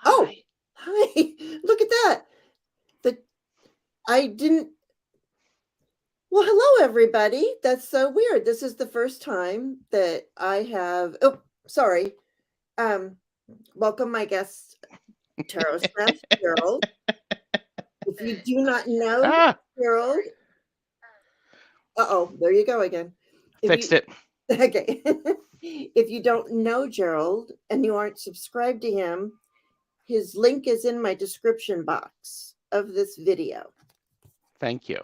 Oh, Hi. hi. Look at that. The I didn't Well, hello everybody. That's so weird. This is the first time that I have sorry. Um Welcome my guest TarotStache, Gerald. If you do not know Ah, Gerald, there you go again. If you fixed it. okay. If you don't know Gerald and you aren't subscribed to him, his link is in my description box of this video. Thank you.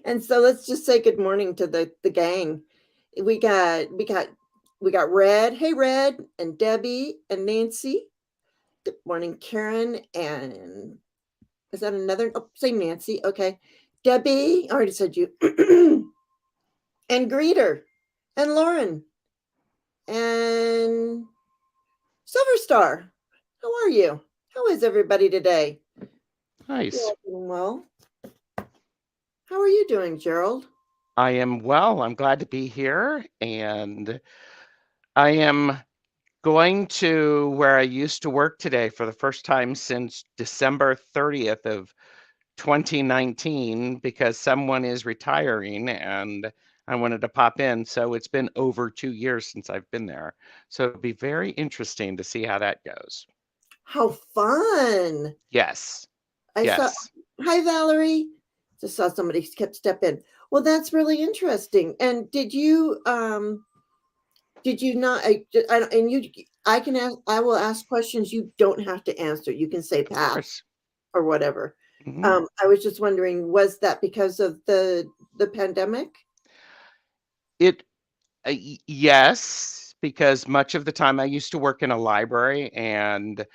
And so let's just say good morning to the gang. We got we got we got Red. Hey Red and Debbie and Nancy. Good morning, Karen. And is that another? Oh, say Nancy. Okay. Debbie, I already said you. And Greeter and Lauren and Silver Star. How are you? How is everybody today? You're Nice. all doing well. How are you doing, Gerald? I am well. I'm glad to be here. And I am going to where I used to work today for the first time since December 30th of 2019 because someone is retiring and I wanted to pop in. So it's been over 2 years since I've been there. So it'll be very interesting to see how that goes. How fun! Yes. I saw. Yes. Hi, Valerie. Just saw somebody kept step in. Well, that's really interesting. And did you not? And you, I can ask. I will ask questions. You don't have to answer. You can say Of pass course. or whatever. Hmm. I was just wondering, was that because of the pandemic? It yes, because much of the time I used to work in a library and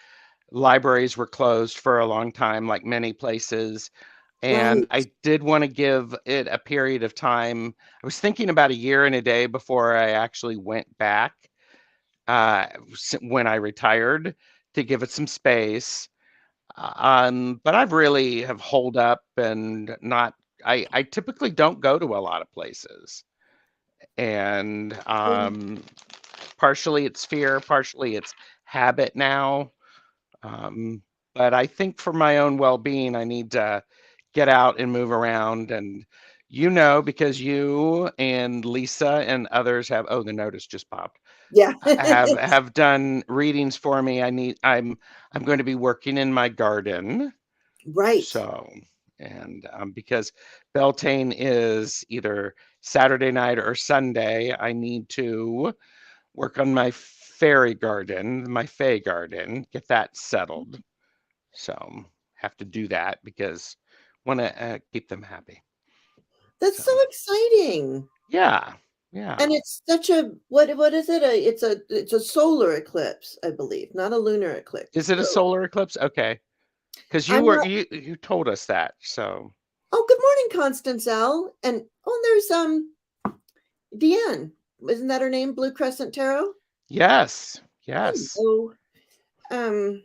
libraries were closed for a long time, like many places. And Right. I did want to give it a period of time. I was thinking about a year and a day before I actually went back when I retired to give it some space. But I've really have holed up and not. I typically don't go to a lot of places, and partially it's fear, partially it's habit now. Um, but I think for my own well-being, I need to get out and move around. And because you and Lisa and others have, oh, the notice just popped, Yeah. have done readings for me. I'm going to be working in my garden. Right. So, and because Beltane is either Saturday night or Sunday, I need to work on my fairy garden, my fay garden, get that settled. So have to do that because want to keep them happy. That's So so exciting. yeah, yeah. And it's such a what is it? It's a solar eclipse, I believe, not a lunar eclipse. Is it a So solar eclipse? Okay, because I'm not. you told us that. So Oh, good morning, Constance L. And there's Deanne. Isn't that her name? Blue Crescent Tarot. yes, yes. Hello. Um,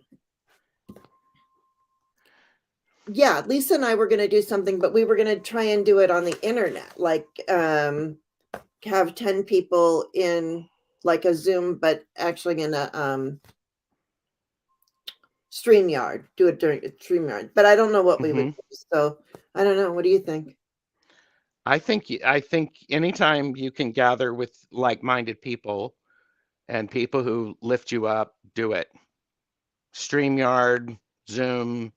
yeah, Lisa and I were going to do something, but we were going to try and do it on the internet, like have 10 people in like a Zoom, but actually in a StreamYard. Do it during a StreamYard, but I don't know what we would Hmm. do. So I don't know. What do you think? I think anytime you can gather with like-minded people and people who lift you up, do it. StreamYard, Zoom,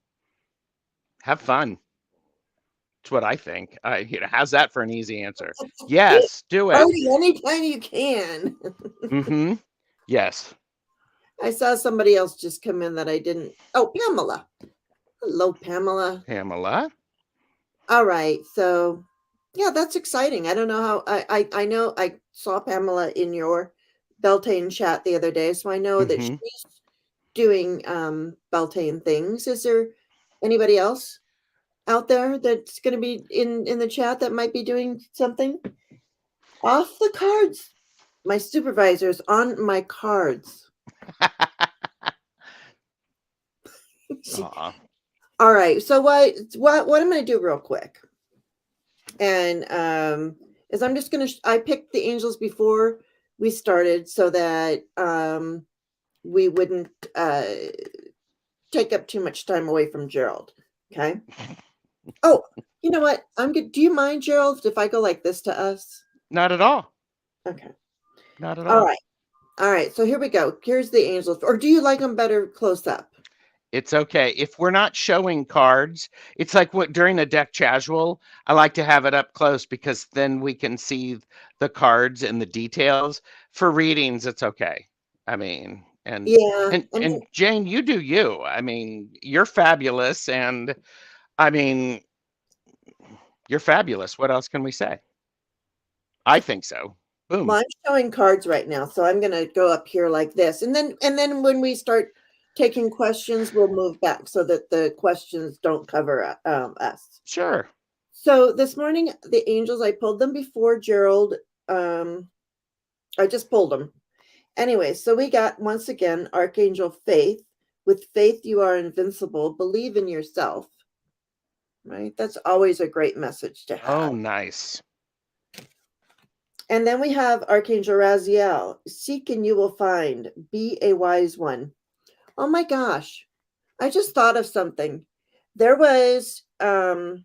have fun. That's what I think. How's that for an easy answer? Yes, do it. Party anytime you can. Mm-hmm. Yes. I saw somebody else just come in that I didn't. Oh, Pamela. Hello, Pamela. Pamela. All right. So, yeah, that's exciting. I don't know how. I know I saw Pamela in your Beltane chat the other day, so I know that Mm-hmm. she's doing Beltane things. Is there anybody else out there that's going to be in the chat that might be doing something off the cards? My supervisor's on my cards. Aw. All right. So what I'm going to do real quick, and is I'm just going to I picked the angels before we started so that we wouldn't take up too much time away from Gerald. Okay. Oh, you know what? I'm good. Do you mind, Gerald, if I go like this to us? Not at all. Okay. Not at All all. right. All right. So here we go. Here's the angels. Or do you like them better close up? It's okay. If we're not showing cards, it's like what during a deck casual, I like to have it up close because then we can see the cards and the details. For readings, it's okay. I mean, Yeah. I and mean, Jane, you do you. I mean, you're fabulous and I mean, you're fabulous. What else can we say? I think so. well, Boom. I'm showing cards right now, so I'm gonna go up here like this. And then when we start taking questions, we'll move back so that the questions don't cover us. Sure. So this morning, the angels, I pulled them before Gerald. Um, I just pulled them. Anyway, so we got once again Archangel Faith. With faith, you are invincible. Believe in yourself. Right? That's always a great message to Oh, have. nice. And then we have Archangel Raziel. Seek and you will find. Be a wise one. Oh my gosh. I just thought of something. There was a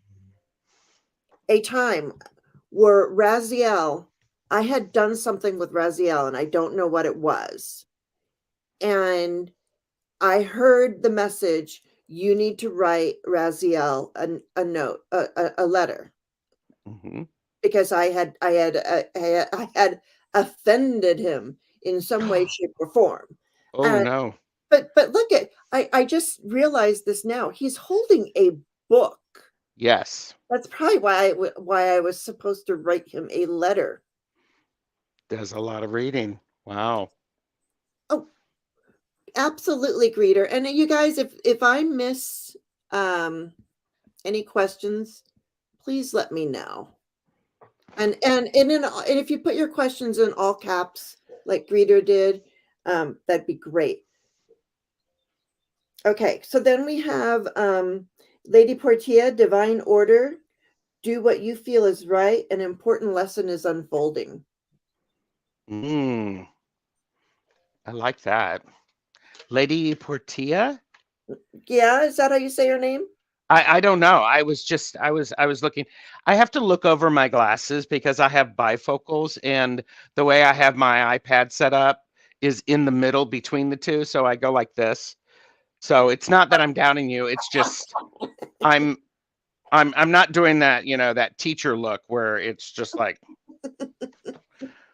time where Raziel, I had done something with Raziel and I don't know what it was. And I heard the message, you need to write Raziel a note, a letter, Hmm. because I had offended him in some way, shape, or form. Oh, And no. but look at, I just realized this now. He's holding a book. Yes. That's probably why I was supposed to write him a letter. Does a lot of reading. Wow. Oh, absolutely, greeter. And you guys, if I miss any questions, please let me know. And if you put your questions in all caps like greeter did, that'd be great. Okay, so then we have Lady Portia, divine order. Do what you feel is right. An important lesson is unfolding. Mm, I like that. Lady Portia? Yeah, is that how you say your name? I don't know. I was looking. I have to look over my glasses because I have bifocals and the way I have my iPad set up is in the middle between the two, so I go like this. So it's not that I'm doubting you, it's just I'm I'm not doing that, that teacher look where it's just like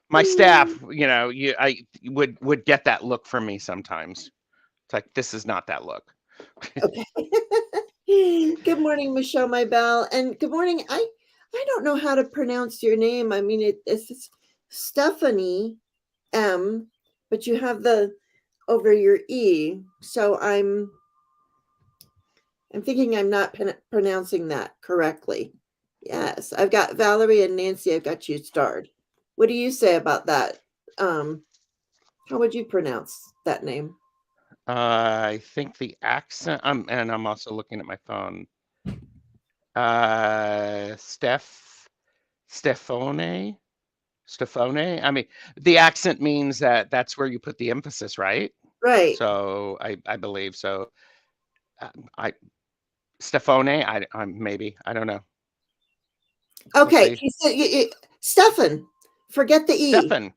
my staff, I would get that look from me sometimes. It's like this is not that look. Okay. Good morning, Michelle, my belle, and good morning. I don't know how to pronounce your name. I mean, it's Stephanie M, but you have the over your E, so I'm thinking I'm not pronouncing that correctly. Yes, I've got Valerie and Nancy. I've got you starred. What do you say about that? How would you pronounce that name? I think the accent, and I'm also looking at my phone. Stefone, Stefone. I mean, the accent means that that's where you put the emphasis, right? Right. So I believe so. I Stefone. I'm maybe I don't know. We'll Okay. see. You said Stefan. Forget the E. Stefan,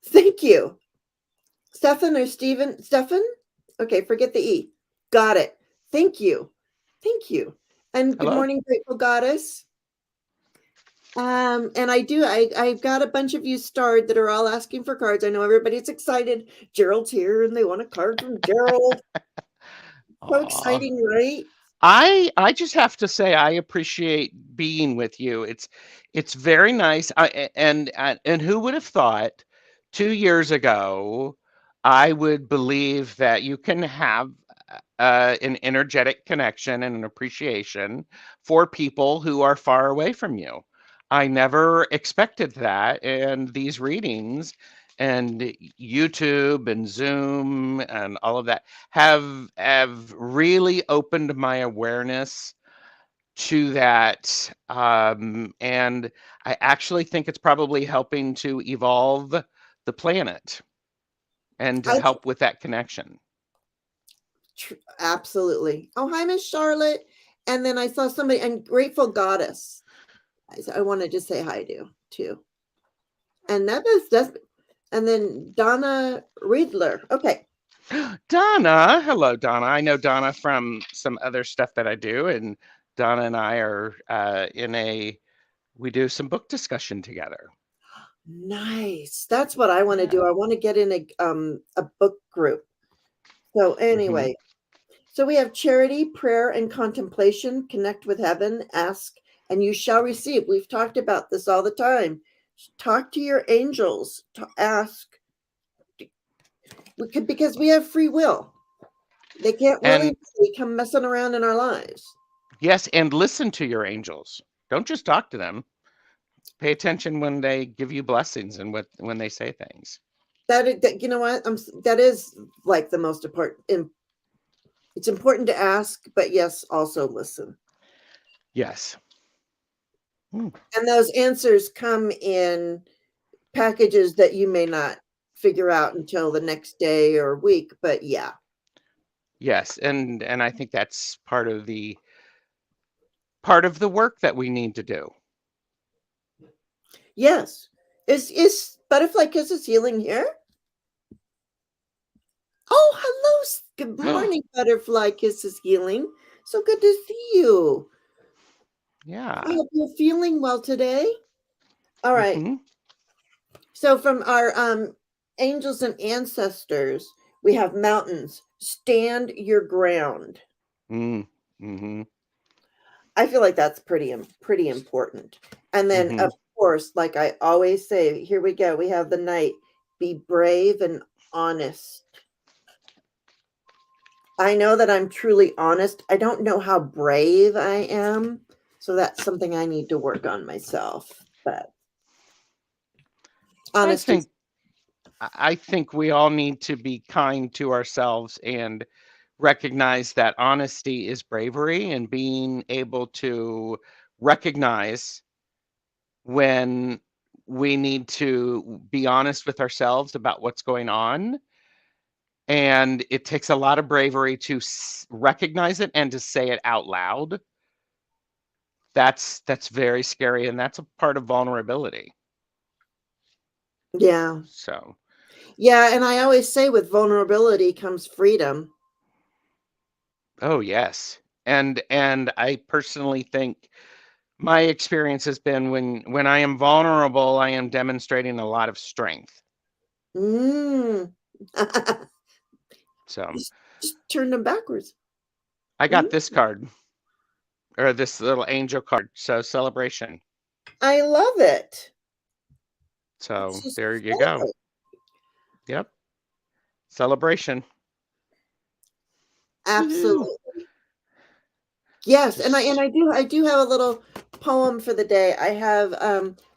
Thank you. Stefan or Stephen? Stefan? Okay, forget the E. Got it. Thank you. Thank you. And good hello. morning, grateful goddess. And I've got a bunch of you starred that are all asking for cards. I know everybody's excited. Gerald's here and they want a card from Gerald. So Aw. exciting, right? I just have to say I appreciate being with you. It's very nice. And who would have thought 2 years ago I would believe that you can have an energetic connection and an appreciation for people who are far away from you. I never expected that, and these readings and YouTube and Zoom and all of that have really opened my awareness to that. And I actually think it's probably helping to evolve the planet. and to I help with that connection. absolutely. Oh, hi, Miss Charlotte. And then I saw somebody, and Grateful Goddess. I wanted to say hi to too. And that's and then Donna Riedler. Okay. Donna, hello, Donna. I know Donna from some other stuff that I do, and Donna and I are we do some book discussion together. Nice. That's what I want to Yeah. do. I want to get in a book group. So anyway, so we have charity, prayer, and contemplation. Connect with heaven, ask, and you shall receive. We've talked about this all the time. Talk to your angels, to ask, because we have free will. They can't And willingly come messing around in our lives. yes, and listen to your angels. Don't just talk to them. Pay attention when they give you blessings and when they say things. That you know what? That is like the most important. It's important to ask, but yes, also listen. Yes. And those answers come in packages that you may not figure out until the next day or week, but yeah. Yes, and I think that's part of the work that we need to do. Yes. Is Butterfly Kisses Healing here? Oh, hello. Good morning, Butterfly Kisses Healing. So good to see you. Yeah. I hope you're feeling well today. All right. Mm-hmm. So from our angels and ancestors, we have mountains. Stand your ground. Mm-hmm. I feel like that's pretty important. And then, Mm-hmm. of course, like I always say, here we go. We have the night. Be brave and honest. I know that I'm truly honest. I don't know how brave I am. So that's something I need to work on myself. But I honesty. think I think we all need to be kind to ourselves and recognize that honesty is bravery, and being able to recognize when we need to be honest with ourselves about what's going on. And it takes a lot of bravery to recognize it and to say it out loud. That's very scary, and that's a part of vulnerability. Yeah. So, Yeah. And I always say with vulnerability comes freedom. oh yes. And I personally think my experience has been when I am vulnerable, I am demonstrating a lot of strength. Mm. So, just turn them backwards. I got Mm. this card, or this little angel card. So, celebration. I love it. So, It's just there you go. celebrate. Yep. Celebration. Woo-hoo. Absolutely. Yes, and Just I do have a little poem for the day. I have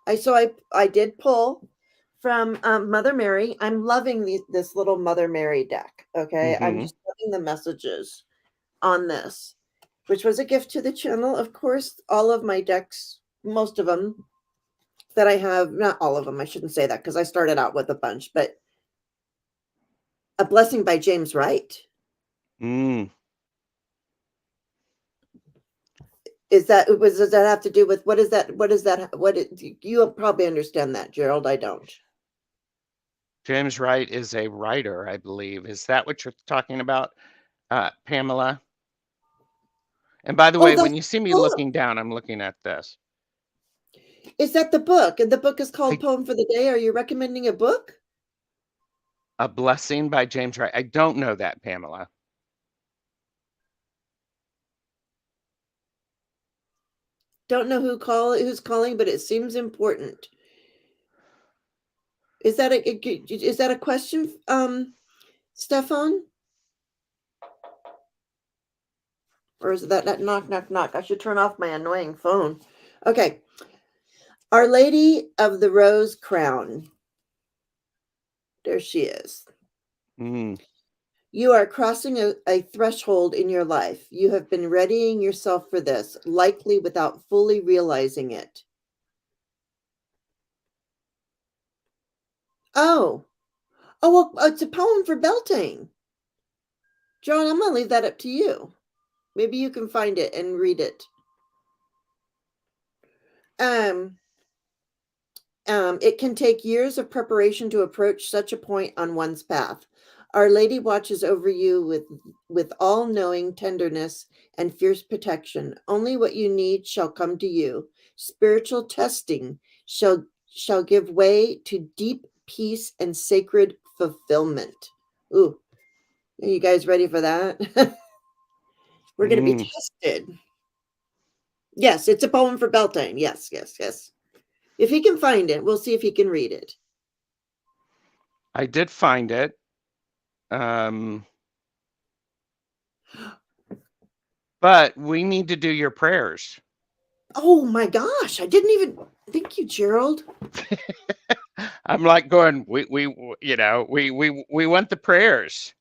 I did pull from Mother Mary. I'm loving this little Mother Mary deck. Okay, I'm mhm. just loving the messages on this, which was a gift to the channel. Of course, all of my decks, most of them that I have, not all of them. I shouldn't say that because I started out with a bunch, but A Blessing by James Wright. Mm. Does that have to do with what is that? You probably understand that, Gerald. I don't. James Wright is a writer, I believe. Is that what you're talking about, Pamela? And by the Oh, way, that's when you see the me book. looking down, I'm looking at this. Is that the book? And the book is called I, Poem for the Day. Are you recommending a book? a Blessing by James Wright. I don't know that, Pamela. Don't know who's calling, but it seems important. Is that a question, Stefan? Or is that knock knock knock? I should turn off my annoying phone. Okay. Our Lady of the Rose Crown. There she is. Mm. You are crossing a threshold in your life. You have been readying yourself for this, likely without fully realizing it. Oh, Oh, well, it's a poem for Beltane. John, I'm going to leave that up to you. Maybe you can find it and read it. It can take years of preparation to approach such a point on one's path. Our Lady watches over you with all-knowing tenderness and fierce protection. Only what you need shall come to you. Spiritual testing shall give way to deep peace and sacred fulfillment. Ooh, are you guys ready for that? We're going to be tested. Yes, it's a poem for Beltane. Yes, yes, yes. If he can find it, we'll see if he can read it. I did find it. But we need to do your prayers. Oh my gosh, I didn't even thank you, Gerald. I'm like going, we want the prayers.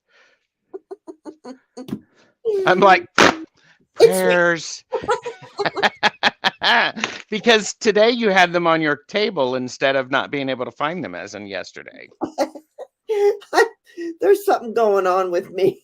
I'm like, It's me. prayers. Because today you had them on your table instead of not being able to find them as in yesterday. There's something going on with me.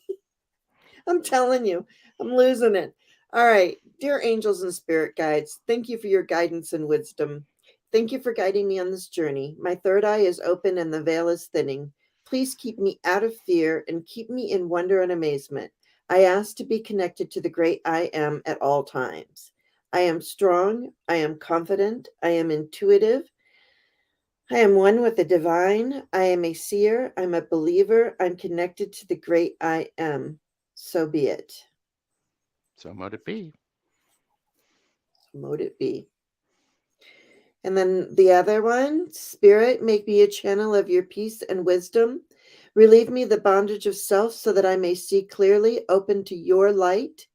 I'm telling you, I'm losing it. All right, dear angels and spirit guides, thank you for your guidance and wisdom. Thank you for guiding me on this journey. My third eye is open and the veil is thinning. Please keep me out of fear and keep me in wonder and amazement. I ask to be connected to the great I am at all times. I am strong. I am confident. I am intuitive. I am one with the divine. I am a seer. I'm a believer. I'm connected to the great I am. So be it. So mote it be. Mote it be. And then the other one, Spirit, make me a channel of your peace and wisdom. Relieve me the bondage of self so that I may see clearly, open to your light.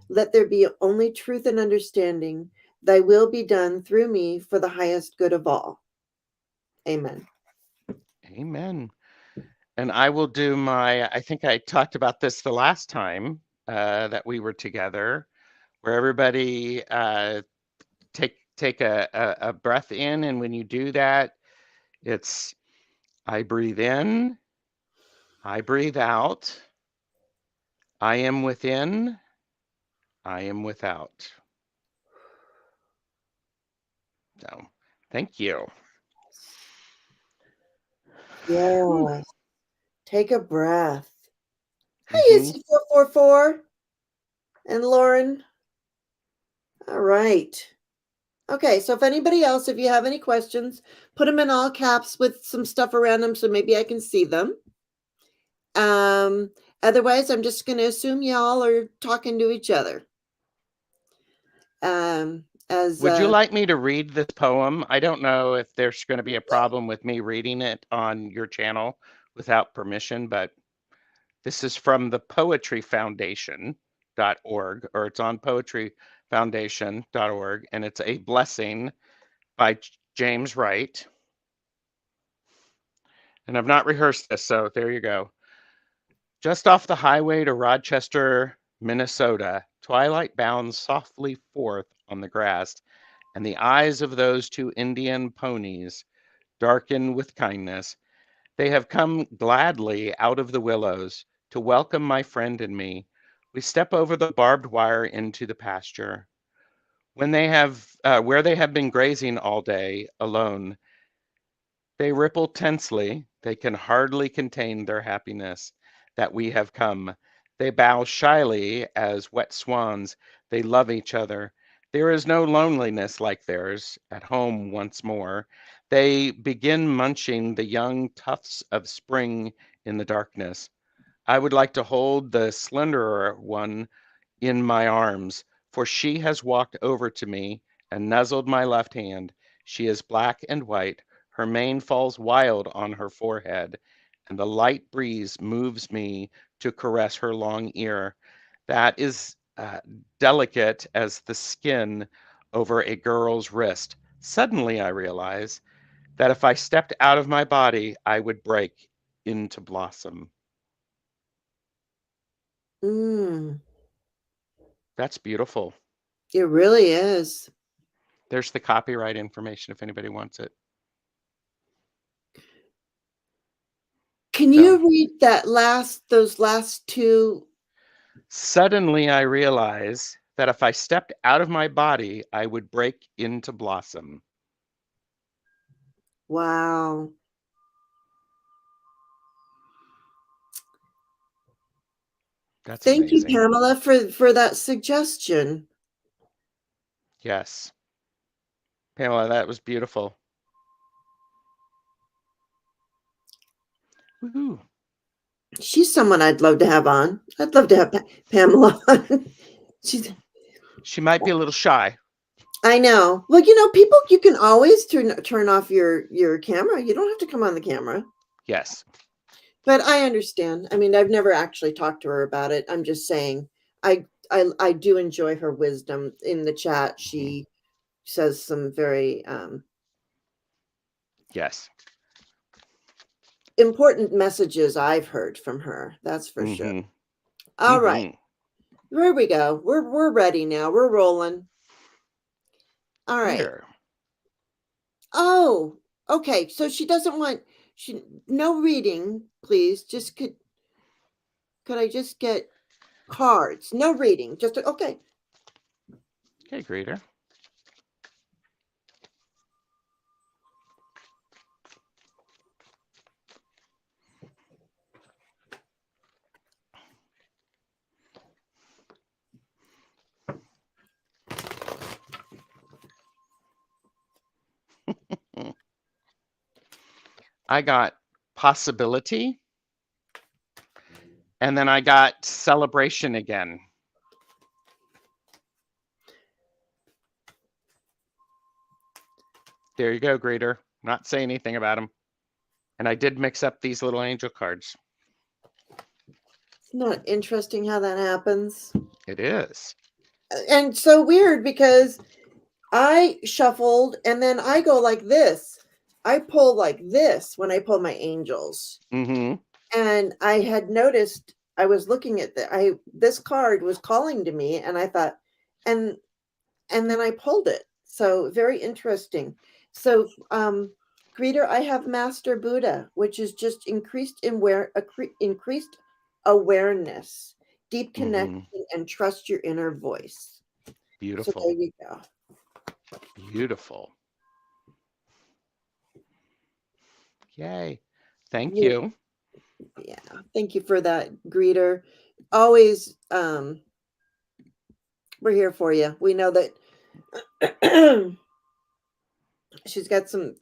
Let there be only truth and understanding. Thy will be done through me for the highest good of all. Amen. Amen. And I will do I think I talked about this the last time that we were together, where everybody take a breath in, and when you do that, it's I breathe in, I breathe out, I am within, I am without. So thank you. Yeah. Take a breath. Hi, Mm-hmm. Izzy 444 and Lauren. All right. Okay, so if anybody else, if you have any questions, put them in all caps with some stuff around them so maybe I can see them. Otherwise, I'm just going to assume y'all are talking to each other. Would you like me to read this poem? I don't know if there's going to be a problem with me reading it on your channel without permission, but this is from the poetryfoundation.org, or it's on poetryfoundation.org, and it's A Blessing by James Wright. And I've not rehearsed this, so there you go. Just off the highway to Rochester, Minnesota, twilight bounds softly forth on the grass, and the eyes of those two Indian ponies darken with kindness. They have come gladly out of the willows to welcome my friend and me. We step over the barbed wire into the pasture. Where they have been grazing all day alone, they ripple tensely. They can hardly contain their happiness that we have come. They bow shyly as wet swans. They love each other. There is no loneliness like theirs at home once more. They begin munching the young tufts of spring in the darkness. I would like to hold the slenderer one in my arms, for she has walked over to me and nuzzled my left hand. She is black and white. Her mane falls wild on her forehead, and the light breeze moves me to caress her long ear. That is delicate as the skin over a girl's wrist. Suddenly, I realize that if I stepped out of my body, I would break into blossom. That's beautiful. It really is. There's the copyright information if anybody wants it. Can So you read those last two? suddenly I realize that if I stepped out of my body, I would break into blossom. Wow. That's Thank you, amazing. Pamela, for that suggestion. Yes. Pamela, that was beautiful. Woohoo. She's someone I'd love to have on. I'd love to have Pamela on. She might be a little shy. I know. Well, people, you can always turn off your camera. You don't have to come on the camera. Yes. But I understand. I mean, I've never actually talked to her about it. I'm just saying, I do enjoy her wisdom in the chat. She says some very Yes. important messages I've heard from her. That's for sure. All right, here we go. We're ready now. We're rolling. All right. Here. Oh, okay. So she doesn't want no reading, please. Just could I just get cards? No reading. Just okay. Okay, greeter. I got possibility, and then I got celebration again. There you go, greeter. Not say anything about them. And I did mix up these little angel cards. Isn't that interesting how that happens? It is. And so weird because I shuffled and then I go like this. I pull like this when I pull my angels. Mm-hmm. And I had noticed I was looking at this card was calling to me and I thought, and then I pulled it. So very interesting. So greeter, I have Master Buddha, which is just increased awareness, deep connection, and trust your inner voice. So Beautiful. there you go. Beautiful. Yay. Thank you. Yeah, thank you for that, greeter. Always we're here for you. We know that she's got some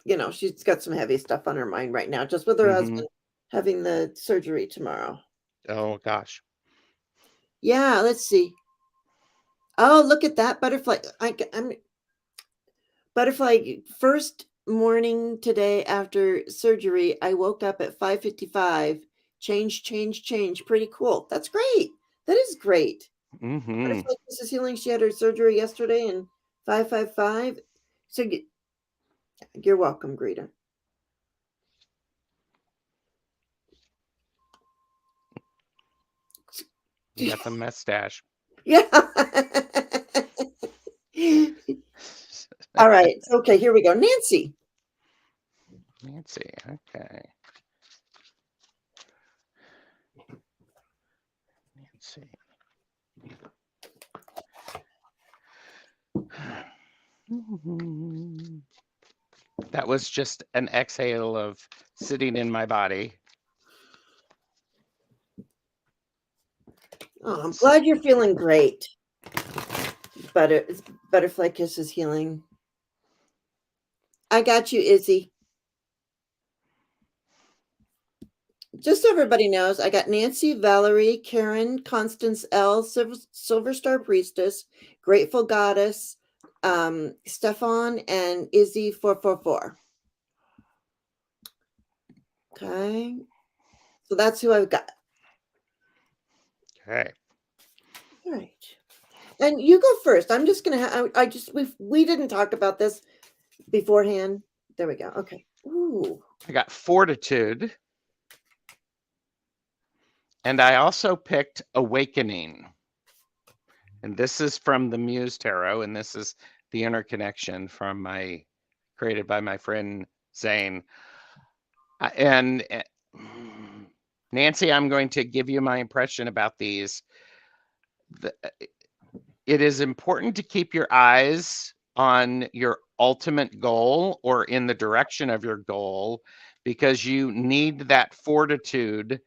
heavy stuff on her mind right now, just with her husband having the surgery tomorrow. Oh gosh. Yeah, let's see. Oh, look at that butterfly. I'm butterfly first morning today after surgery. I woke up at 5:55. Change. Pretty cool. That's great. That is great. Butterfly Kisses Healing. She had her surgery yesterday and 5:55. So you're welcome, greeter. You got the mustache. Yeah. All right. Okay, here we go. Nancy. Nancy. Okay. Nancy. That was just an exhale of sitting in my body. Oh, I'm glad you're feeling great. Butterfly Kisses Healing. I got you, Izzy. Just so everybody knows, I got Nancy, Valerie, Karen, Constance L, Silver Star Priestess, Grateful Goddess, Stefan, and Izzy 444. Okay. So that's who I've got. Okay. All right. And you go first. I'm just gonna we didn't talk about this beforehand. There we go. Okay. Ooh. I got fortitude. And I also picked awakening. And this is from the Muse Tarot, and this is the interconnection created by my friend Zane. And Nancy, I'm going to give you my impression about these. It is important to keep your eyes on your ultimate goal or in the direction of your goal, because you need that fortitude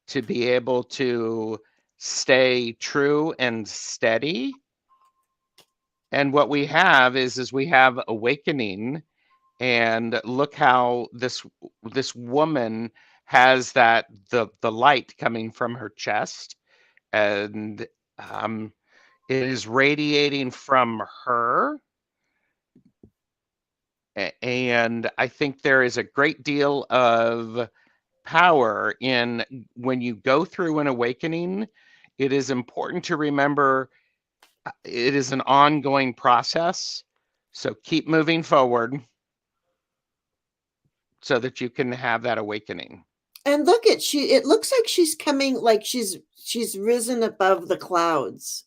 to be able to stay true and steady. And what we have is we have awakening, and look how this woman has that the light coming from her chest, and it is radiating from her. And I think there is a great deal of power in when you go through an awakening. It is important to remember it is an ongoing process. So keep moving forward so that you can have that awakening. And look at it looks like she's coming, like she's risen above the clouds.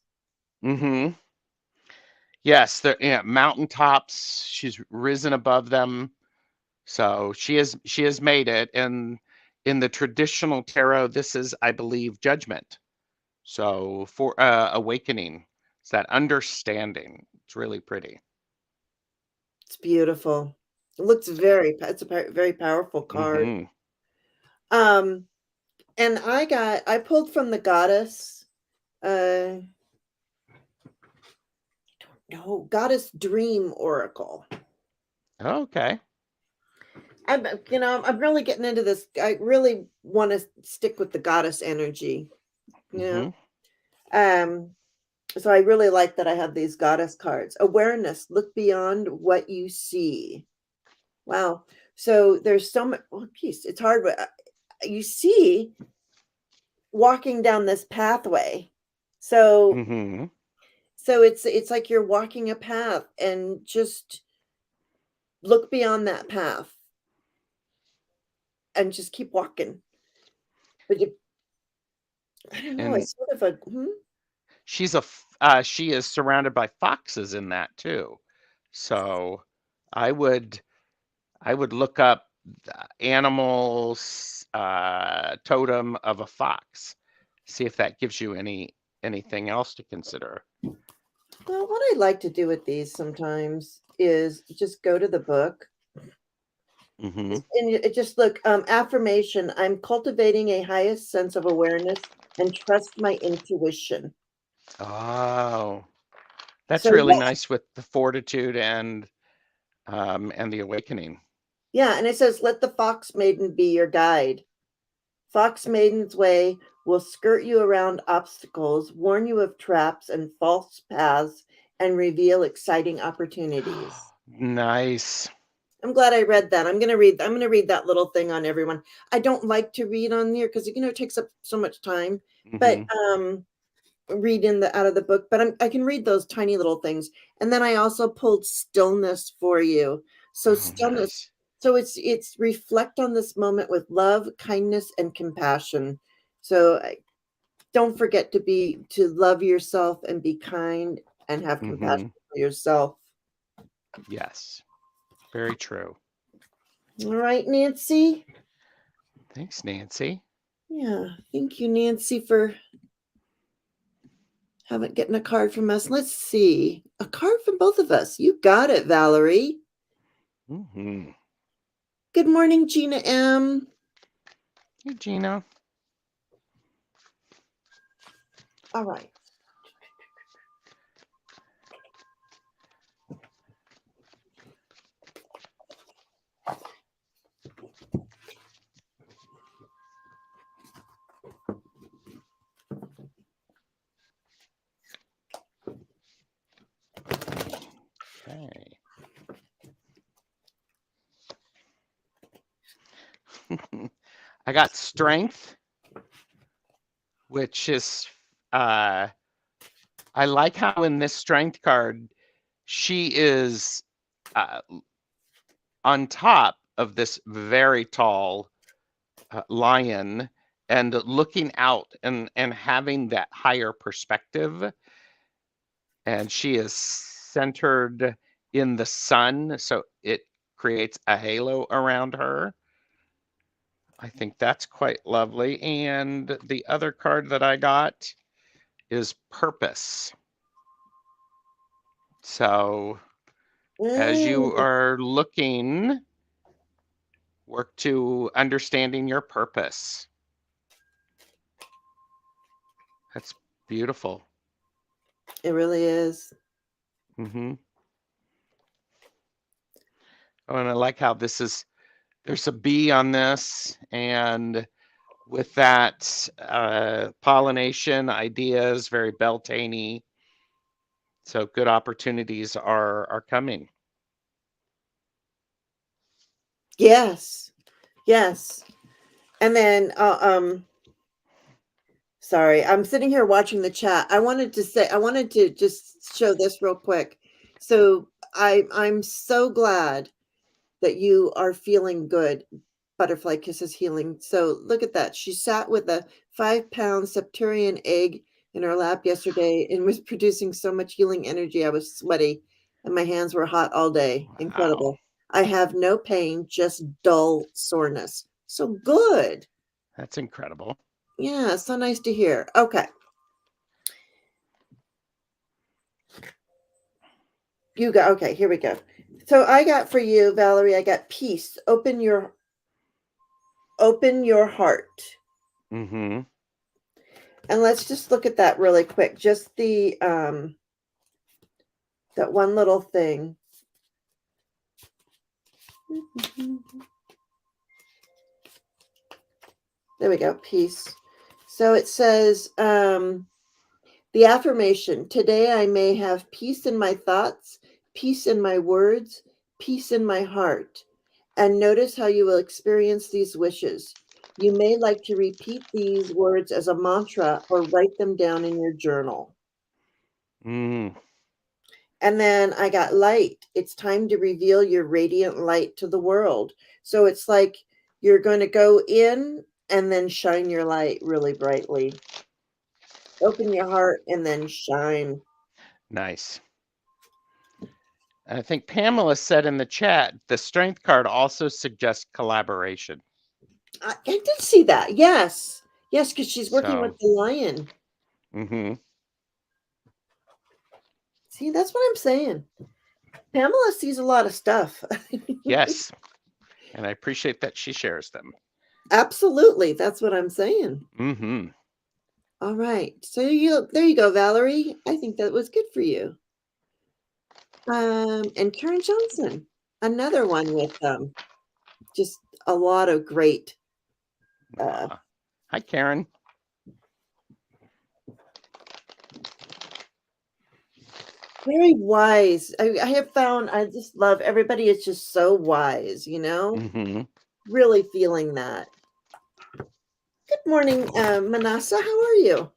Mm-hmm. Yes, the mountaintops. She's risen above them. So she has made it. And in the traditional tarot, this is, I believe, judgment. So for awakening, it's that understanding. It's really pretty. It's beautiful. It looks it's a very powerful card. Mm-hmm. And I pulled from the goddess, I don't know, Goddess Dream Oracle. Okay. I'm really getting into this. I really want to stick with the goddess energy, Mm-hmm. So I really like that I have these goddess cards. Awareness, look beyond what you see. Wow. So there's so much, well, geez, it's hard, but you see walking down this pathway. So Mm-hmm. it's like you're walking a path, and just look beyond that path and just keep walking. But I don't know, I And sort of a she is surrounded by foxes in that too. So I would look up the animals totem of a fox. See if that gives you anything else to consider. well, what I like to do with these sometimes is just go to the book. Mm-hmm. And just look, affirmation. I'm cultivating a highest sense of awareness and trust my intuition. Oh, that's So really yeah, nice with the fortitude and the awakening. yeah, and it says, "Let the fox maiden be your guide. Fox maiden's way will skirt you around obstacles, warn you of traps and false paths, and reveal exciting opportunities." Nice. I'm glad I read that. I'm gonna read that little thing on everyone. I don't like to read on there because it takes up so much time. But Mm-hmm. read in the out of the book, but I can read those tiny little things. And then I also pulled stillness for you. So Oh, stillness. nice. So it's reflect on this moment with love, kindness, and compassion. So don't forget to love yourself and be kind and have Mm-hmm. compassion for yourself. Yes. Very true. All right, Nancy. Thanks, Nancy. Yeah, thank you, Nancy, for getting a card from us. Let's see, a card from both of us. You got it, Valerie. Mm-hmm. Good morning, Gina M. Hey, Gina. All right. Okay. I got strength, which is I like how in this strength card she is uh, on top of this very tall lion and looking out and having that higher perspective, and she is centered in the sun, so it creates a halo around her. I think that's quite lovely. And the other card that I got is purpose. So as you are looking, work to understanding your purpose. That's beautiful. It really is. Mm-hmm. Oh, and I like how there's a bee on this, and with that pollination ideas, very Beltane-y. So good opportunities are coming. Yes. Yes. And then sorry, I'm sitting here watching the chat. I wanted to just show this real quick. So I'm so glad that you are feeling good. Butterfly Kisses Healing. So look at that. She sat with a 5-pound Septurian egg in her lap yesterday and was producing so much healing energy. I was sweaty and my hands were hot all day. Wow, Incredible. I have no pain, just dull soreness. So good. that's incredible. Yeah, so nice to hear. Okay. You got okay, here we go. So I got for you, Valerie, I got peace. Open your heart. Mm-hmm. And let's just look at that really quick. Just the that one little thing. There we go. Peace. So it says the affirmation, today I may have peace in my thoughts, peace in my words, peace in my heart. And notice how you will experience these wishes. You may like to repeat these words as a mantra or write them down in your journal. Mm, And then I got light. It's time to reveal your radiant light to the world. So it's like you're going to go in and then shine your light really brightly. Open your heart and then shine. nice. I think Pamela said in the chat, the strength card also suggests collaboration. I did see that. Yes. Yes, because she's working with So, the lion. mm-hmm. See, that's what I'm saying. Pamela sees a lot of stuff. Yes. And I appreciate that she shares them. Absolutely. That's what I'm saying. Mm-hmm. All right. So there you go, Valerie. I think that was good for you. And Karen Johnson, another one with just a lot of great Hi, Karen. very wise. I have found I just love everybody is just so wise, you know? Mm-hmm. Really feeling that. Good morning, Manasa. How are you?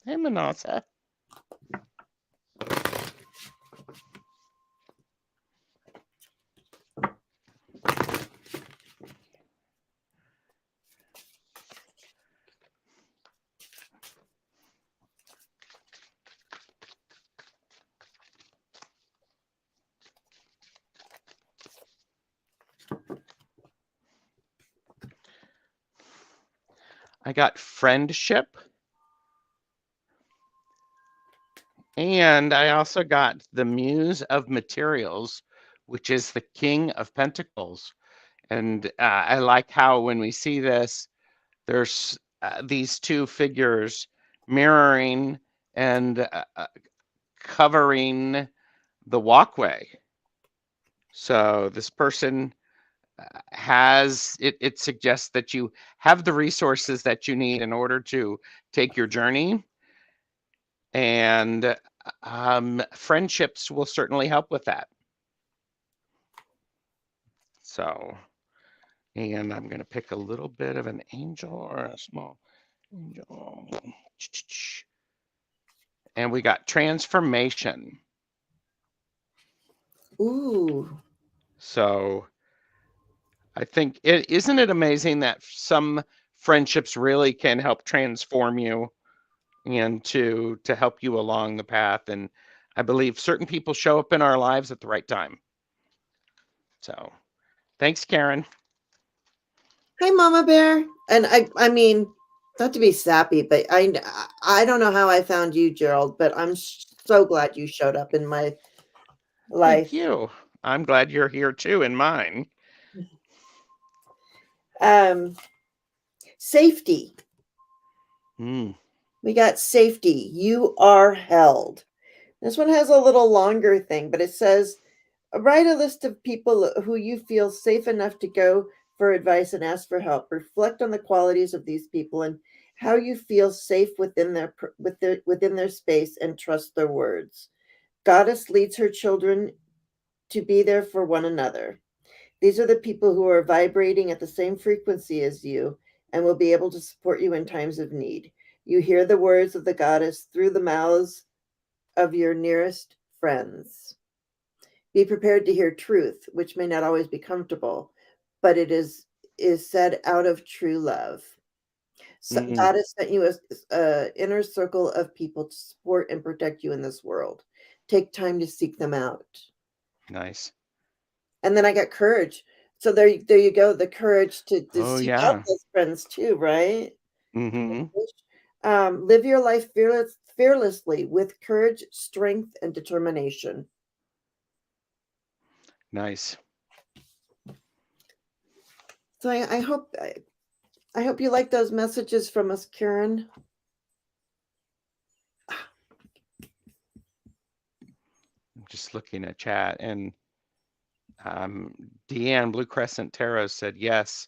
Hey, Manasa. I got friendship. And I also got the Muse of Materials, which is the King of Pentacles. And I like how when we see this, there's these two figures mirroring and covering the walkway. So this person it suggests that you have the resources that you need in order to take your journey. And friendships will certainly help with that. So, and I'm going to pick a little bit of an angel or a small angel. And we got transformation. Ooh. So I think isn't it amazing that some friendships really can help transform you and to help you along the path. And I believe certain people show up in our lives at the right time. So thanks, Karen. Hi, Mama Bear. And I mean, not to be sappy, but I don't know how I found you, Gerald, but I'm so glad you showed up in my Thank life. you. I'm glad you're here too in mine. Um, Safety. Mm, We got safety. You are held. This one has a little longer thing, but it says write a list of people who you feel safe enough to go for advice and ask for help. Reflect on the qualities of these people and how you feel safe within their space and trust their words. Goddess leads her children to be there for one another. These are the people who are vibrating at the same frequency as you and will be able to support you in times of need. You hear the words of the goddess through the mouths of your nearest friends. Be prepared to hear truth, which may not always be comfortable, but it is said out of true love. So mm, God has sent you a inner circle of people to support and protect you in this world. Take time to seek them out. nice. And then I got courage. So there you go, the courage to Oh, seek out yeah. those friends too, right? Mm-hmm. Live your life fearlessly with courage, strength, and determination. Nice. So I hope you like those messages from us, Karen. I'm just looking at chat, and Deanne Blue Crescent Tarot said yes.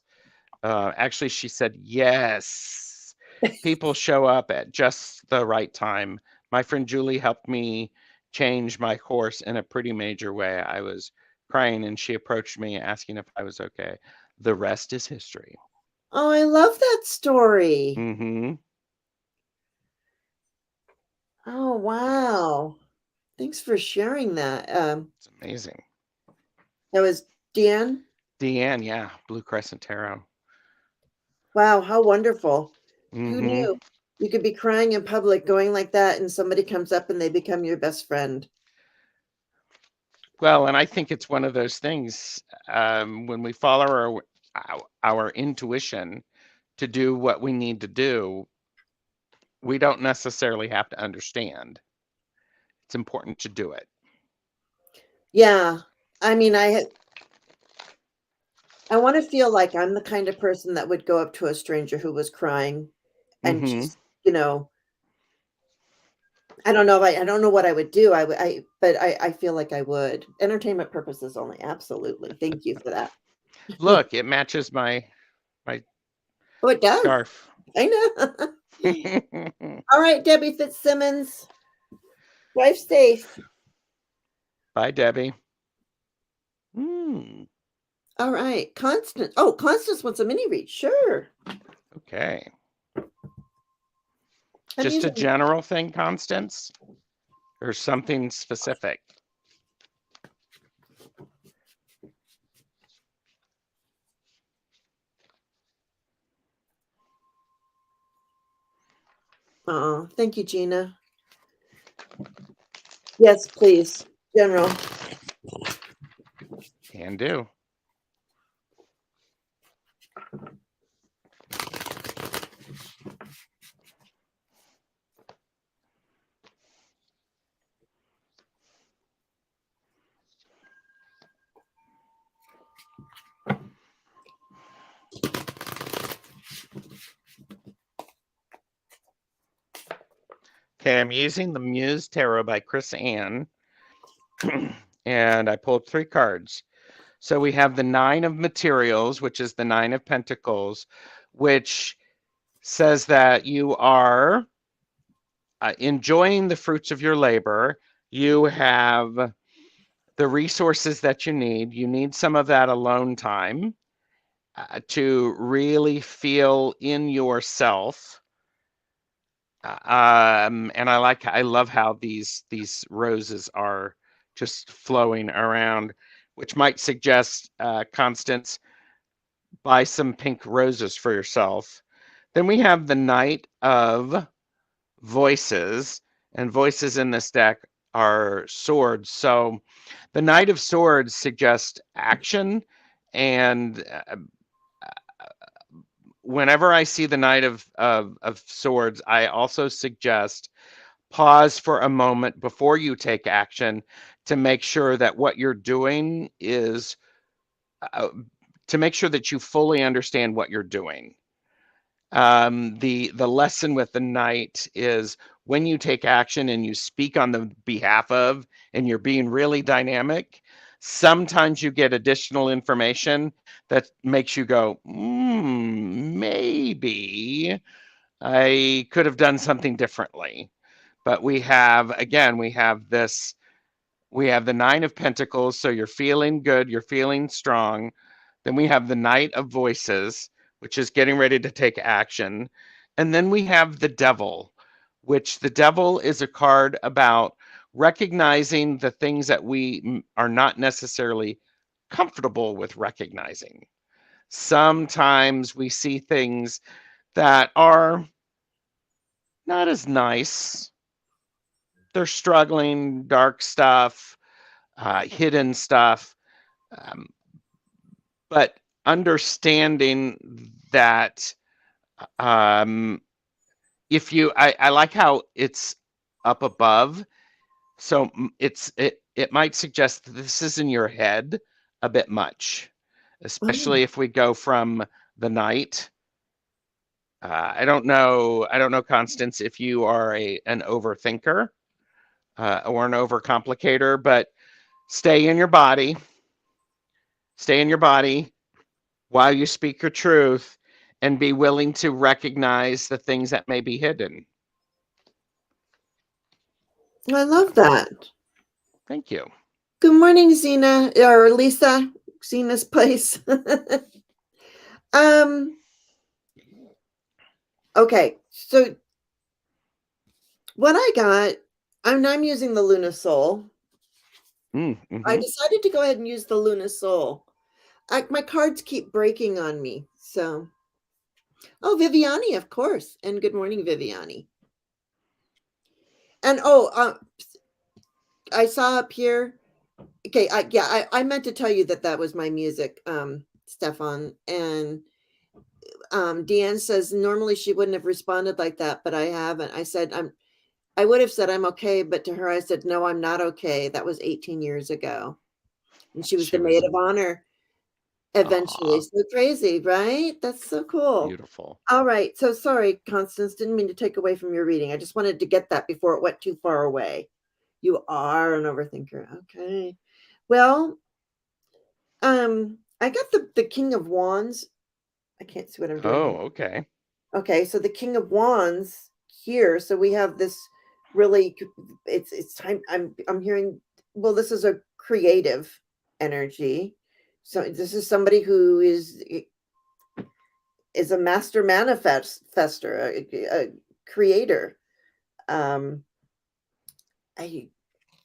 Actually, she said yes. People show up at just the right time. My friend Julie helped me change my course in a pretty major way. I was crying, and she approached me asking if I was okay. The rest is history. Oh, I love that story. Mm-hmm. Oh, wow. Thanks for sharing that. It's amazing. That was Dan. Deanne, yeah, Blue Crescent Tarot. Wow, how wonderful. Who Mm-hmm. knew you could be crying in public going like that and somebody comes up and they become your best friend? Well, and I think it's one of those things when we follow our intuition to do what we need to do, we don't necessarily have to understand. It's important to do it. Yeah. I mean, I want to feel like I'm the kind of person that would go up to a stranger who was crying and Mm-hmm. just, I don't know. I don't know what I would do. But I feel like I would. Entertainment purposes only. Absolutely. Thank you for that. Look, it matches my Oh, it does. scarf. I know. All right, Debbie Fitzsimmons. Drive safe. Bye, Debbie. Hmm. All right, Constance. Oh, Constance wants a mini read. Sure. Okay. I'm Just a using. general thing, Constance, or something specific? Oh, thank you, Gina. Yes, please, General. Can do. Okay, I'm using the Muse Tarot by Chris Ann, and I pulled 3 cards. So we have the Nine of Materials, which is the Nine of Pentacles, which says that you are enjoying the fruits of your labor. You have the resources that you need. You need some of that alone time to really feel in yourself. And I love how these roses are just flowing around, which might suggest, Constance, buy some pink roses for yourself. Then we have the Knight of Voices, and voices in this deck are swords. So the Knight of Swords suggests action and whenever I see the Knight of Swords, I also suggest pause for a moment before you take action to make sure that what you're doing is to make sure that you fully understand what you're doing. The lesson with the Knight is when you take action and you speak on the behalf of, and you're being really dynamic, sometimes you get additional information that makes you go, maybe I could have done something differently. But we have, again, we have the Nine of Pentacles, so you're feeling good, you're feeling strong. Then we have the Knight of Voices, which is getting ready to take action. And then we have the Devil, which the Devil is a card about recognizing the things that we are not necessarily comfortable with recognizing. Sometimes we see things that are not as nice. They're struggling, dark stuff, hidden stuff. Um, but understanding that if you, I like how it's up above. So it might suggest that this is in your head a bit much, Oh, especially if we go from the Knight. I don't know, Constance, if you are an overthinker or an overcomplicator, but stay in your body. Stay in your body while you speak your truth, and be willing to recognize the things that may be hidden. I love that. Thank you. Good morning, Zena or Lisa. Zena's place. um. Okay, so what I got, I'm using the Luna Soul. I decided to go ahead and use the Luna Soul. My cards keep breaking on me, so. Oh, Viviani, of course, and good morning, Viviani. And I saw up here. Okay, I meant to tell you that was my music, Stefan, and Deanne says normally she wouldn't have responded like that, but I haven't. I said I would have said I'm okay, but to her I said no, I'm not okay. That was 18 years ago, and she was the maid of honor eventually. So crazy, right? That's so cool. Beautiful. All right, so sorry, Constance, didn't mean to take away from your reading. I just wanted to get that before it went too far away. You are an overthinker. Okay. Well, I got the King of Wands. I can't see what I'm doing here. Okay. Okay, so the King of Wands here. So we have this really it's time I'm hearing, well, this is a creative energy. So this is somebody who is a master manifester, a creator.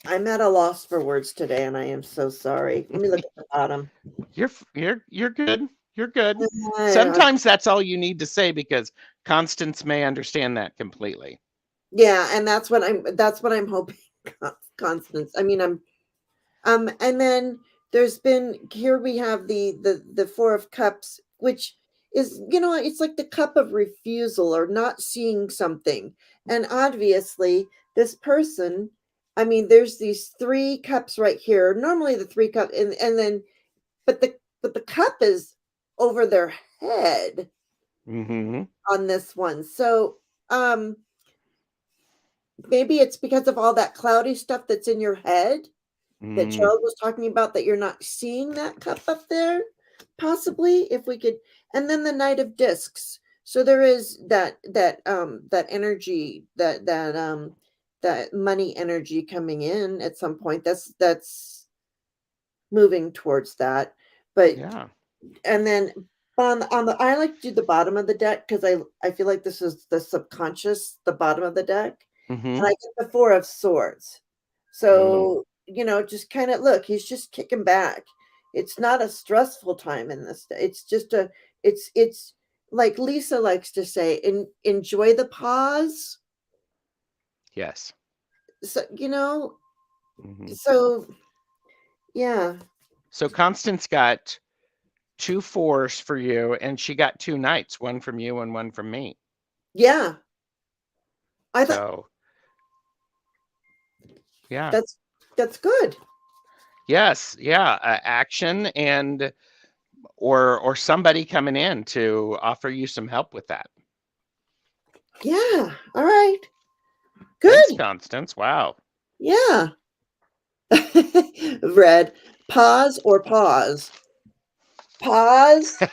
I'm at a loss for words today, and I am so sorry. Let me look at the bottom. You're good. You're good. Sometimes that's all you need to say, because Constance may understand that completely. Yeah, and that's what I'm hoping, Constance. I mean, and then there's been, here we have the Four of Cups, which is, it's like the cup of refusal or not seeing something. And obviously this person, I mean, there's these three cups right here. Normally the three cup, and then but the cup is over their head on this one. So maybe it's because of all that cloudy stuff that's in your head that Charles was talking about, that you're not seeing that cup up there, possibly, if we could. And then the Knight of Discs. So there is that energy, that money energy coming in at some point. That's moving towards that. But Yeah. and then on the I like to do the bottom of the deck, because I feel like this is the subconscious, the bottom of the deck. And I get the Four of Swords. So, just kind of look, he's just kicking back. It's not a stressful time in this. It's just it's like Lisa likes to say, enjoy the pause. Yes. So, so yeah. So Constance got 2 4s for you, and she got 2 knights, one from you and one from me. Yeah. I thought So, yeah. that's good. Yes, yeah, action and or somebody coming in to offer you some help with that. Yeah. All right. Thanks, Good. Constance. Wow. Yeah. Red. Pause or pause? Pause.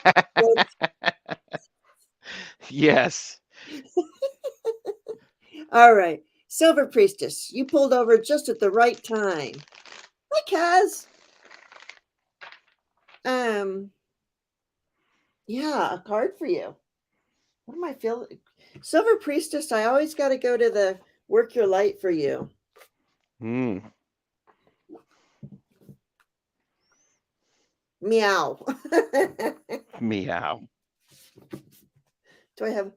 Yes. All right. Silver Priestess, you pulled over just at the right time. Hi, Kaz. Yeah, a card for you. What am I feeling? Silver Priestess, I always got to go to the work your light for you. Mm. Meow. Meow. Do I have?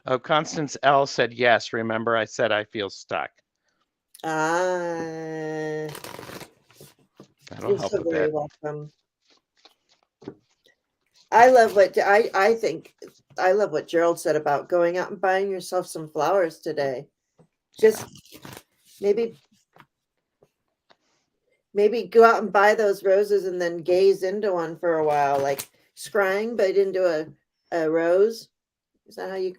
Oh, Constance L said yes. Remember, I said I feel stuck. Ah. That'll You're help so a very bit. welcome. I love what I think. I love what Gerald said about going out and buying yourself some flowers today. Just maybe go out and buy those roses and then gaze into one for a while, like scrying, but into a rose. Is that how you?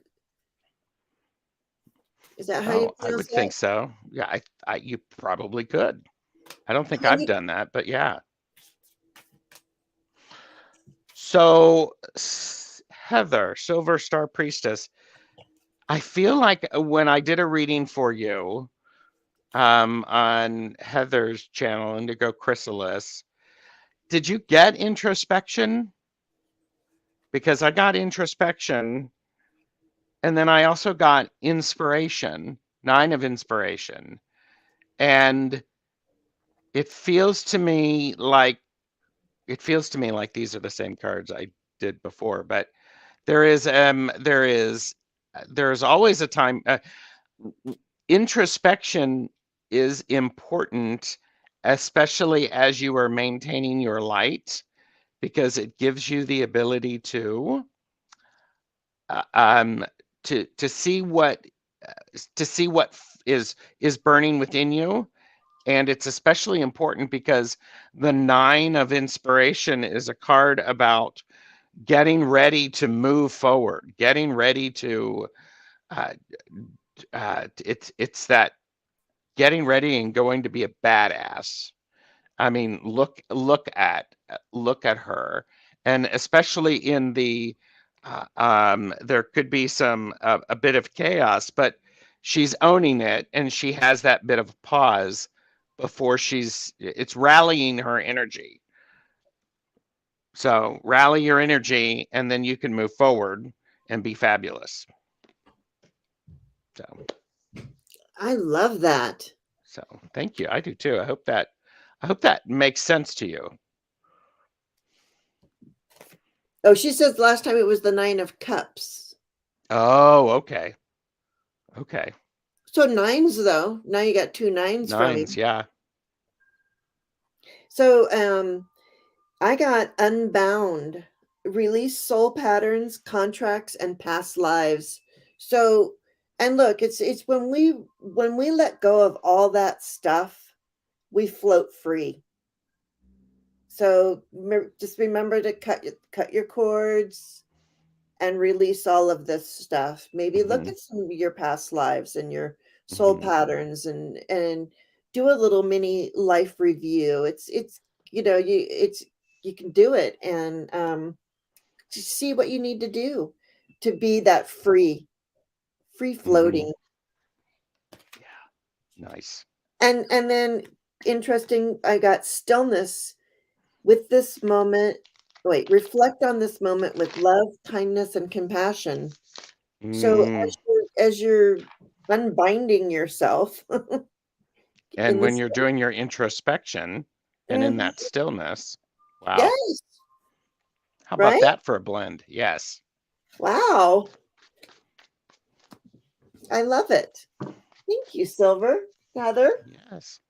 Is that how you Oh, I pronounce would that? think so. Yeah, you probably could. I don't think Can I've you? done that, but yeah. So, Heather, Silver Star Priestess, I feel like when I did a reading for you on Heather's channel, Indigo Chrysalis, did you get introspection? Because I got introspection, and then I also got inspiration, 9 of inspiration. And it feels to me like these are the same cards I did before, but there is always a time. Introspection is important, especially as you are maintaining your light, because it gives you the ability to uh, um, to see what is burning within you. And it's especially important because the 9 of inspiration is a card about getting ready to move forward, getting ready to uh, it's that getting ready and going to be a badass. I mean, look at her, and especially in the there could be some a bit of chaos, but she's owning it, and she has that bit of pause before it's rallying her energy. So rally your energy, and then you can move forward and be fabulous. So I love that. thank you. I do too. I hope that makes sense to you. Oh, she says last time it was the 9 of Cups. Oh, okay. Okay. So 9s though. Now you got 2 9s from me. 9s, yeah. So I got Unbound, release soul patterns, contracts, and past lives. So, and look, it's when we let go of all that stuff, we float free. So just remember to cut your cords and release all of this stuff. Maybe look at some of your past lives and your soul patterns, and do a little mini life review. It's you can do it, and just see what you need to do to be that free floating. Yeah, nice. And then interesting, I got stillness with this moment. Wait, reflect on this moment with love, kindness, and compassion. So Mm. as you're unbinding yourself And in when this, you're doing your introspection and in that Mhm. stillness, wow. Yes, How about right? that for a blend? Yes. Wow, I love it. Thank you, Silver. Heather. Yes.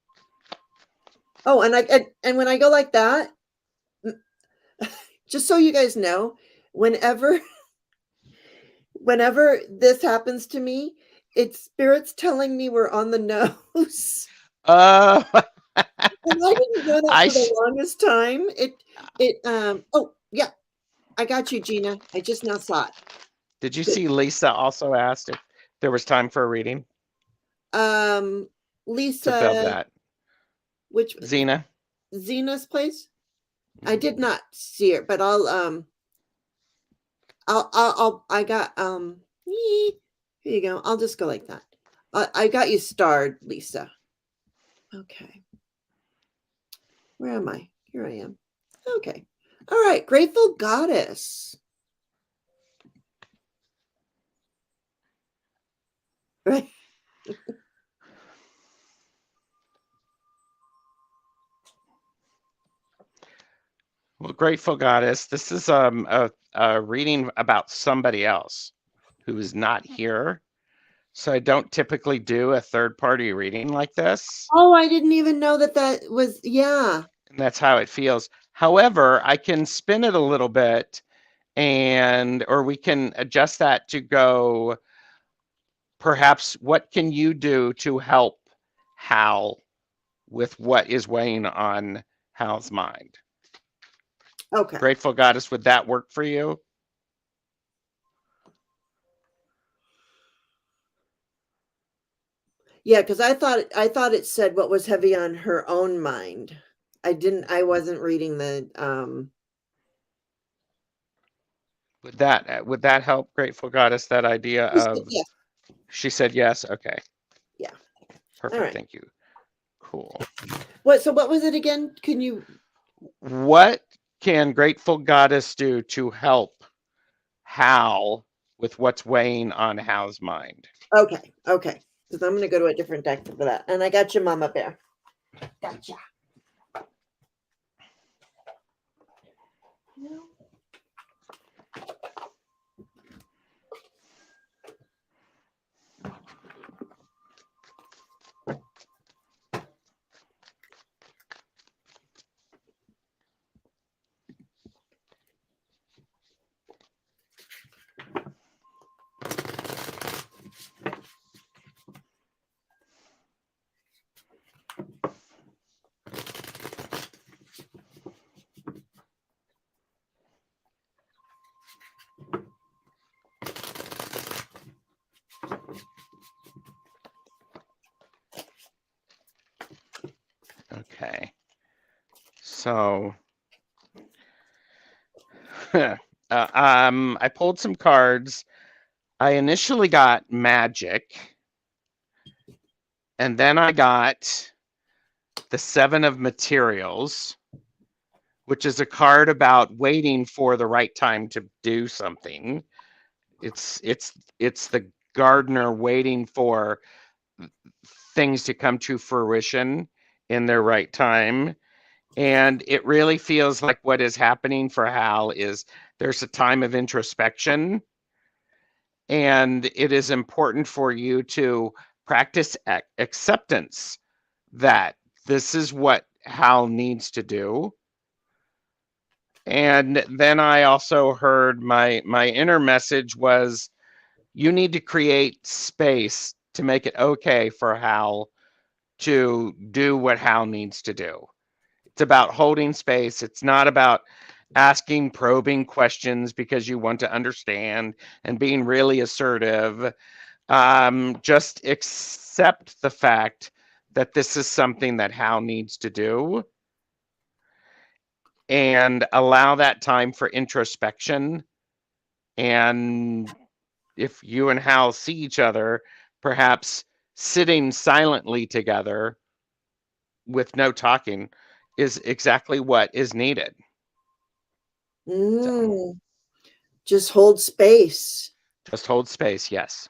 Oh, and when I go like that, just so you guys know, whenever this happens to me, it's spirits telling me we're on the nose. Uh, And I didn't know that I for the longest time. Oh yeah, I got you, Gina. I just now saw it. did you see Lisa also asked if there was time for a reading to fill Lisa, that? which Zena? Zena's place? I did not see it, but I got here you go. I'll just go like that. I got you starred, Lisa. Okay. Where am I? Here I am. Okay. All right. Grateful Goddess. Right. Well, Grateful Goddess, this is a reading about somebody else who is not here. So I don't typically do a third-party reading like this. Oh, I didn't even know that was, yeah. And that's how it feels. However, I can spin it a little bit or we can adjust that to go, perhaps what can you do to help Hal with what is weighing on Hal's mind? Okay. Grateful Goddess, would that work for you? Yeah, because I thought it said what was heavy on her own mind. I wasn't reading the Would that help, Grateful Goddess, that idea of yeah. she said yes? Okay. Yeah. Perfect. All right. Thank you. Cool. What was it again? Can you What can Grateful Goddess do to help Hal with what's weighing on Hal's mind? Okay. Because I'm gonna go to a different deck for that. And I got your Mama Bear. Gotcha. Okay. So I pulled some cards. I initially got Magic, and then I got the Seven of Materials, which is a card about waiting for the right time to do something. It's the gardener waiting for things to come to fruition in their right time. And it really feels like what is happening for Hal is there's a time of introspection, and it is important for you to practice acceptance that this is what Hal needs to do. And then I also heard my inner message was you need to create space to make it okay for Hal to do what Hal needs to do. It's about holding space. It's not about asking probing questions because you want to understand and being really assertive. Just accept the fact that this is something that Hal needs to do and allow that time for introspection. And if you and Hal see each other, perhaps sitting silently together with no talking is exactly what is needed. So just hold space. just hold space. Yes.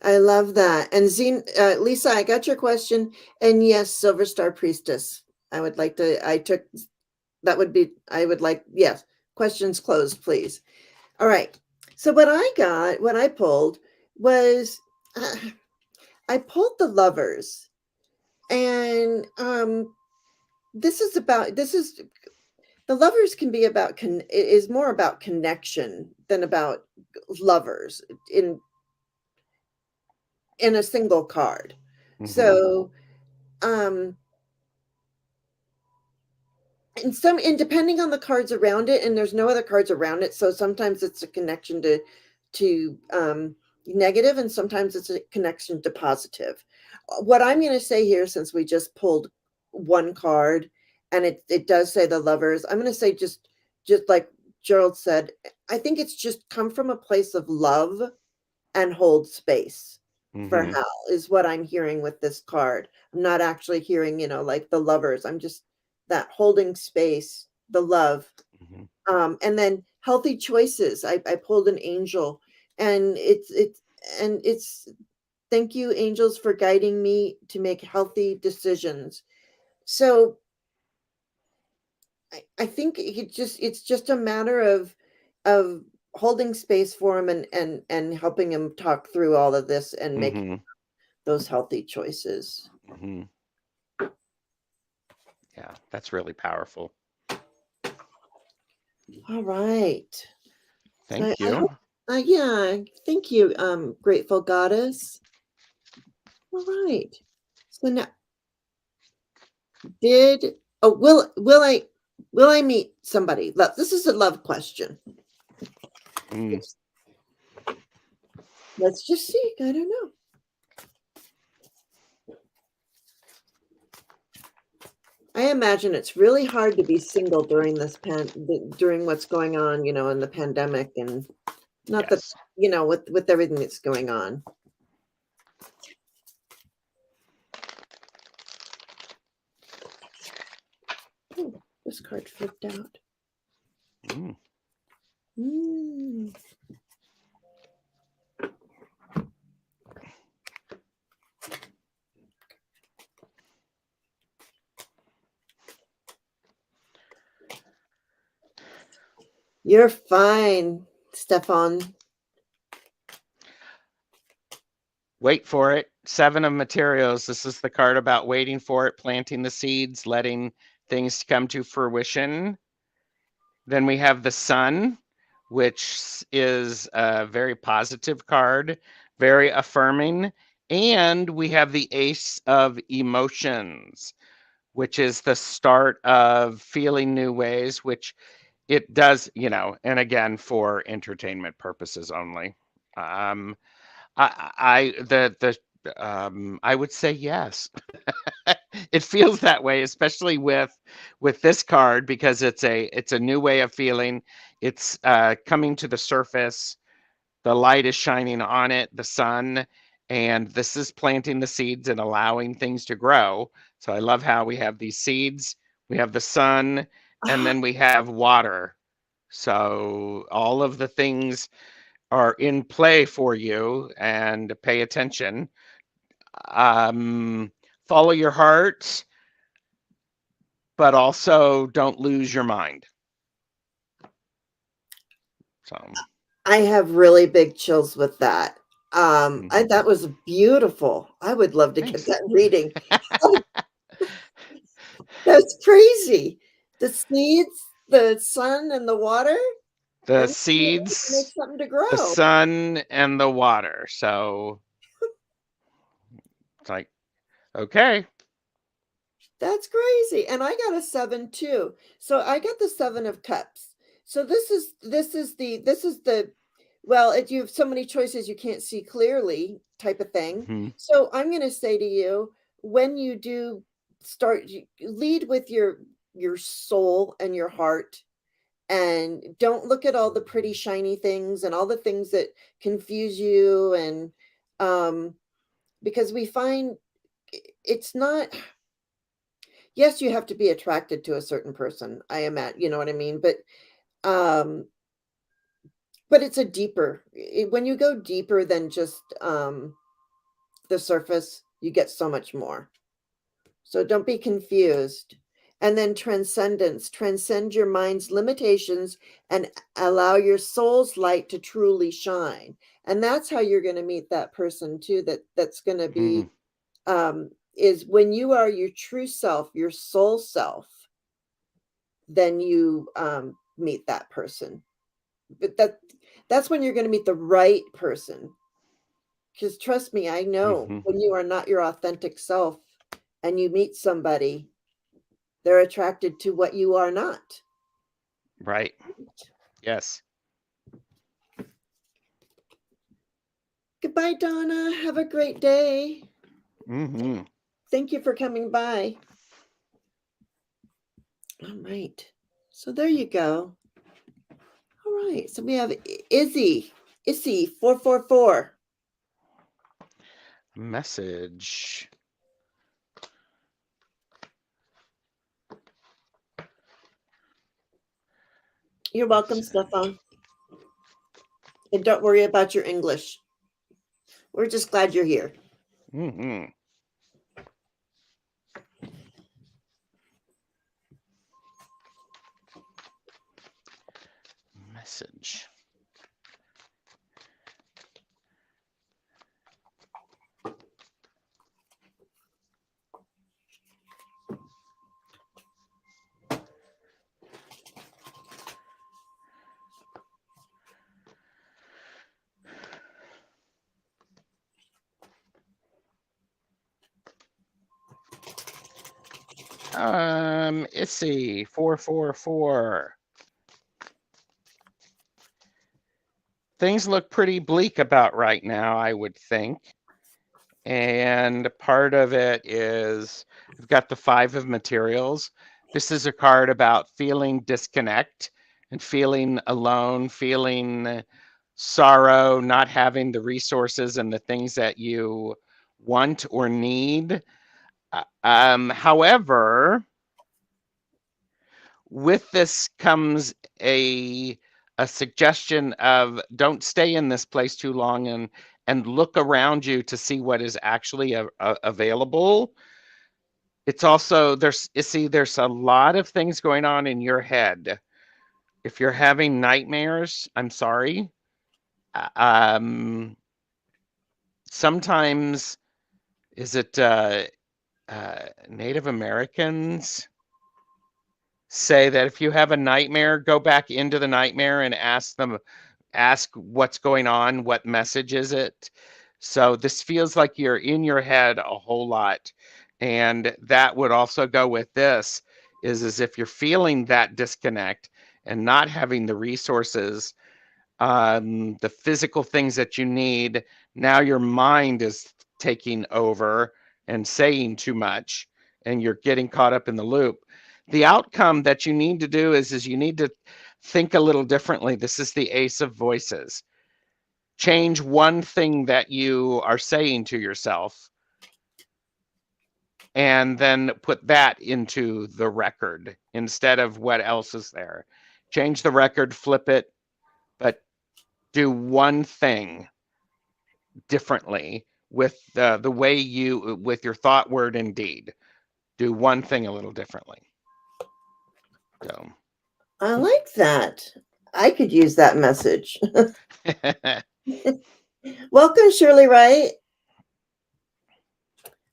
I love that. And Lisa, I got your question. And yes, Silver Star Priestess. I would like to, yes. Questions closed, please. All right. So what I pulled was, I pulled the Lovers, and this is the Lovers can be about is more about connection than about lovers in a single card. So um and depending on the cards around it, and there's no other cards around it, so sometimes it's a connection to negative, and sometimes it's a connection to positive. What I'm going to say here, since we just pulled one card and it does say the Lovers, I'm going to say just like Gerald said, I think it's just come from a place of love and hold space for Hal is what I'm hearing with this card. I'm not actually hearing, like the Lovers. I'm just that holding space, the love. And then healthy choices. I pulled an angel, and it's thank you, angels, for guiding me to make healthy decisions. So I think it's just a matter of holding space for him and helping him talk through all of this and making those healthy choices. Yeah, that's really powerful. All right. Thank you. I hope, yeah, thank you, grateful goddess. All right. So now, will I meet somebody? This is a love question. Let's just see. I don't know. I imagine it's really hard to be single during during what's going on, in the pandemic, and not that, with everything that's going on. Oh, this card flipped out. You're fine, Stefan. Wait for it. 7 of materials. This is the card about waiting for it, planting the seeds, letting things come to fruition. Then we have the Sun, which is a very positive card, very affirming. And we have the Ace of Emotions, which is the start of feeling new ways, which it does, and again, for entertainment purposes only. I would say yes. It feels that way, especially with this card, because it's a new way of feeling. It's coming to the surface. The light is shining on it, the sun, and this is planting the seeds and allowing things to grow. So I love how we have these seeds, we have the sun, and then we have water. So all of the things are in play for you, and pay attention. Follow your heart, but also don't lose your mind. So I have really big chills with that. That was beautiful. I would love to get that reading. That's crazy. The seeds, the sun, and the water. The seeds, make something to grow. The sun, and the water. So it's like, okay. That's crazy. And I got a 7 too. So I got the 7 of Cups. So this is the well, if you have so many choices you can't see clearly type of thing. So I'm going to say to you, when you do lead with your soul and your heart, and don't look at all the pretty shiny things and all the things that confuse you, and because we find it's not, yes, you have to be attracted to a certain person, I am at, you know what I mean, but it's a deeper, when you go deeper than just the surface, you get so much more. So don't be confused. And then transcendence, transcend your mind's limitations and allow your soul's light to truly shine. And that's how you're going to meet that person too. That's going to be, is when you are your true self, your soul self, then you meet that person. But that's when you're going to meet the right person. Because trust me, I know when you are not your authentic self and you meet somebody, they're attracted to what you are not. Right. Yes. Goodbye, Donna. Have a great day. Mm-hmm. Thank you for coming by. All right. So there you go. All right. So we have Issy 444. Message. You're welcome, Stefan. And don't worry about your English. We're just glad you're here. Mm-hmm. Message. Issy 444. Things look pretty bleak about right now, I would think. And part of it is I've got the 5 of materials. This is a card about feeling disconnect and feeling alone, feeling sorrow, not having the resources and the things that you want or need. However, with this comes a suggestion of don't stay in this place too long and look around you to see what is actually available. It's also there's a lot of things going on in your head. If you're having nightmares, I'm sorry. Sometimes is it Native Americans say that if you have a nightmare, go back into the nightmare and ask what's going on, what message is it. So this feels like you're in your head a whole lot. And that would also go with this is as if you're feeling that disconnect and not having the resources, the physical things that you need. Now your mind is taking over and saying too much, and you're getting caught up in the loop. The outcome that you need to do is you need to think a little differently. This is the Ace of Voices. Change one thing that you are saying to yourself and then put that into the record instead of what else is there. Change the record, flip it, but do one thing differently with the way you, with your thought, word, and deed. Do one thing a little differently. So. I like that. I could use that message. Welcome, Shirley Wright.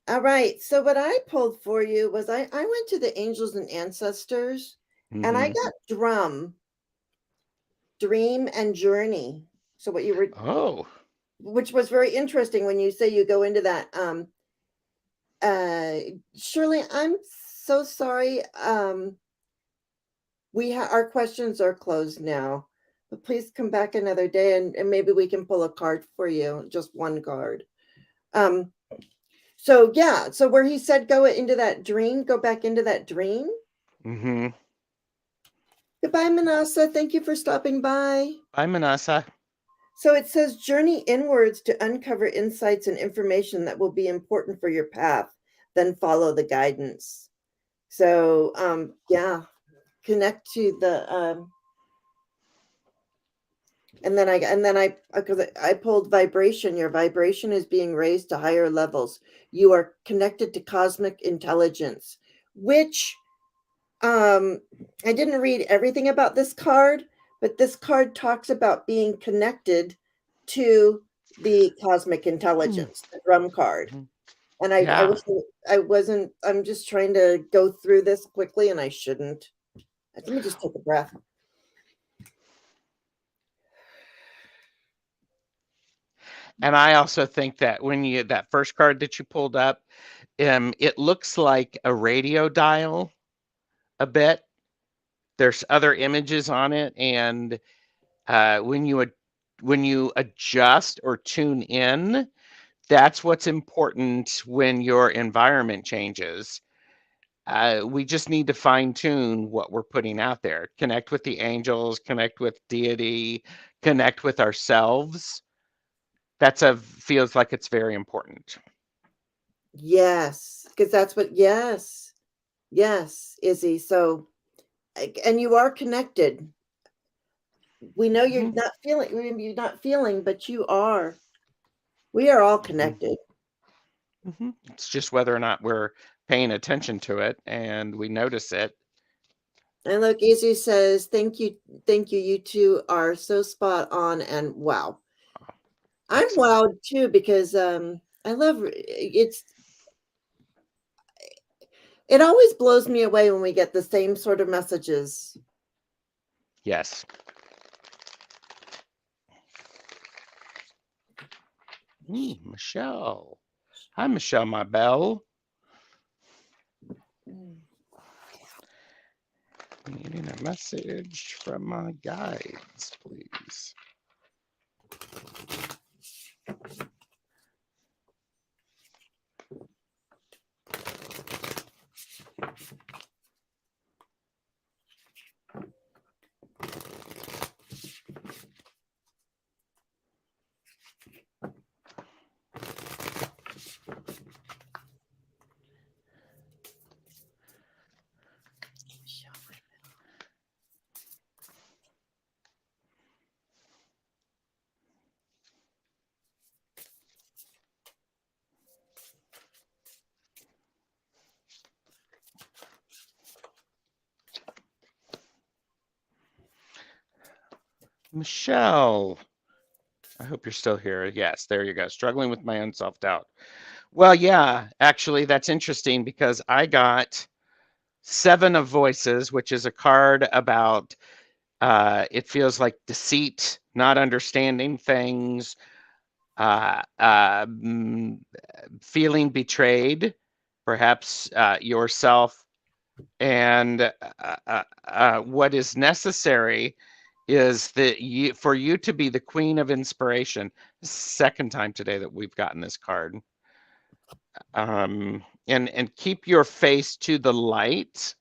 All right. So what I pulled for you was I went to the angels and ancestors, and I got dream and journey. So what you were which was very interesting when you say you go into that. Shirley, I'm so sorry. Our questions are closed now, but please come back another day and maybe we can pull a card for you, just one card. So yeah, so where he said go into that dream, go back into that dream. Goodbye, Manasa. Thank you for stopping by. Bye, Manasa. So it says journey inwards to uncover insights and information that will be important for your path, then follow the guidance. So yeah, connect to the and then I because I pulled vibration. Your vibration is being raised to higher levels. You are connected to cosmic intelligence, which I didn't read everything about this card, but this card talks about being connected to the cosmic intelligence, the drum card. And I Yeah. wish I wasn't, I'm just trying to go through this quickly and I shouldn't. Let me just take a breath. And I also think that when you that first card that you pulled up, it looks like a radio dial a bit. There's other images on it, and when you adjust or tune in, that's what's important when your environment changes. We just need to fine tune what we're putting out there. Connect with the angels, connect with deity, connect with ourselves. Feels like it's very important. Yes, because that's what, yes, yes, Izzy. So, and you are connected. We know you're Mhm, not feeling, but you are. We are all mhm, connected. mhm. It's just whether or not we're paying attention to it and we notice it. And look, Izzy says, thank you. You two are so spot on and wow. I'm Excellent. wowed too because I love it always blows me away when we get the same sort of messages. Yes. Michelle. Hi, Michelle, my belle. Needing a message from my guides, please. Michelle, I hope you're still here. Yes, there you go. Struggling with my own self-doubt. Well, yeah, actually, that's interesting because I got Seven of Voices, which is a card about it feels like deceit, not understanding things, uh, uh, mm, feeling betrayed, perhaps yourself. And what is necessary is that for you to be the queen of inspiration. Second time today that we've gotten this card. And keep your face to the light,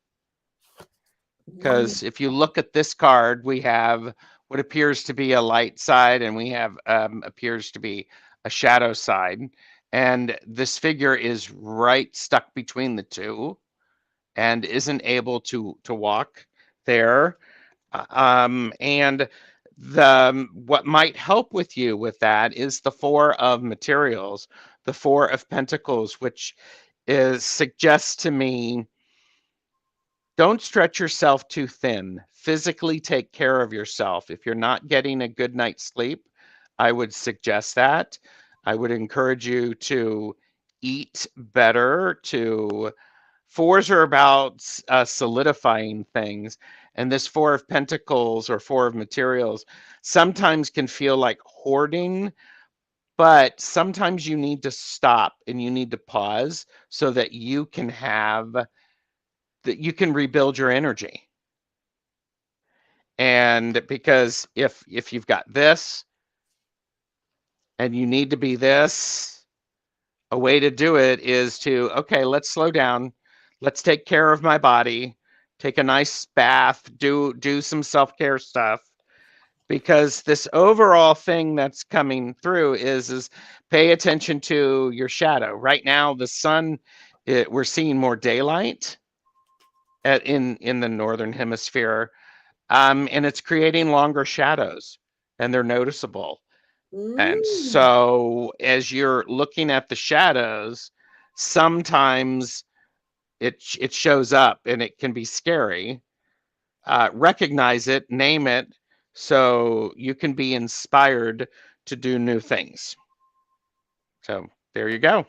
because if you look at this card, we have what appears to be a light side and we have appears to be a shadow side, and this figure is right stuck between the two and isn't able to walk there. And what might help with you with that is the Four of Materials, the Four of Pentacles, which is suggests to me, don't stretch yourself too thin. Physically take care of yourself. If you're not getting a good night's sleep, I would suggest that. I would encourage you to eat better, to fours are about solidifying things. And this Four of Pentacles or Four of Materials sometimes can feel like hoarding, but sometimes you need to stop and you need to pause so that you can rebuild your energy. And because if you've got this and you need to be this, a way to do it is to, okay, let's slow down. Let's take care of my body, take a nice bath, do some self-care stuff, because this overall thing that's coming through is pay attention to your shadow. Right now, the sun, we're seeing more daylight in the northern hemisphere, and it's creating longer shadows, and they're noticeable. And Mm. so as you're looking at the shadows, sometimes it shows up, and it can be scary. Recognize it, name it, so you can be inspired to do new things. So there you go.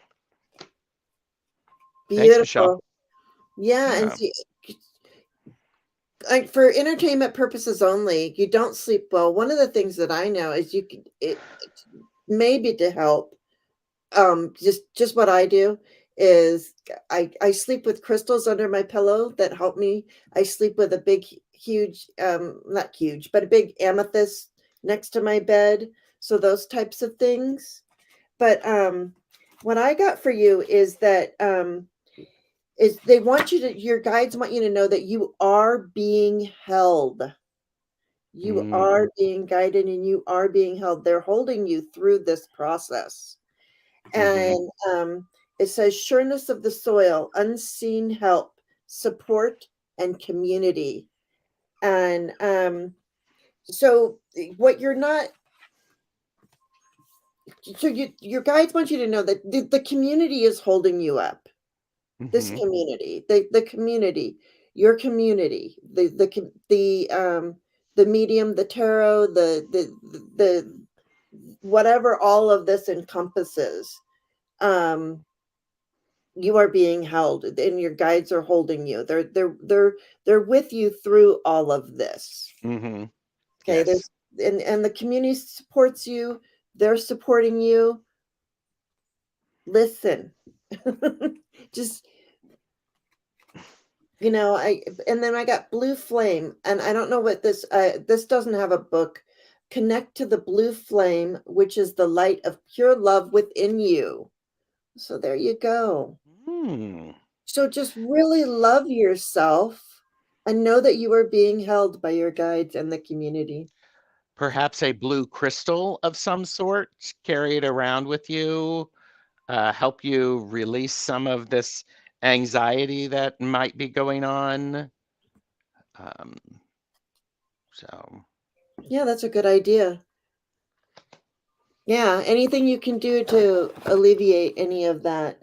Thanks, Michelle. Beautiful. Yeah, and Yeah. see, like for entertainment purposes only, you don't sleep well. One of the things that I know is you can it maybe to help. Just what I do is I sleep with crystals under my pillow that help me. I sleep with a big, huge, not huge, but a big amethyst next to my bed. So those types of things. But what I got for you is that is they want you to your guides want you to know that you are being held. You are being guided and you are being held. They're holding you through this process. Mm-hmm. And it says sureness of the soil, unseen help, support, and community. And so what you're not so your guides want you to know that the community is holding you up. This Mm-hmm. community, the community, your community, the medium, the tarot, the whatever all of this encompasses. Um, you are being held, and your guides are holding you. They're with you through all of this. Mm-hmm. Okay, Yes. there's and the community supports you. They're supporting you. Listen, just I and then I got blue flame, and I don't know what this doesn't have a book. Connect to the blue flame, which is the light of pure love within you. So there you go. Mm. So just really love yourself and know that you are being held by your guides and the community. Perhaps a blue crystal of some sort, carry it around with you, help you release some of this anxiety that might be going on. Um, so Yeah, that's a good idea. Yeah, anything you can do to alleviate any of that.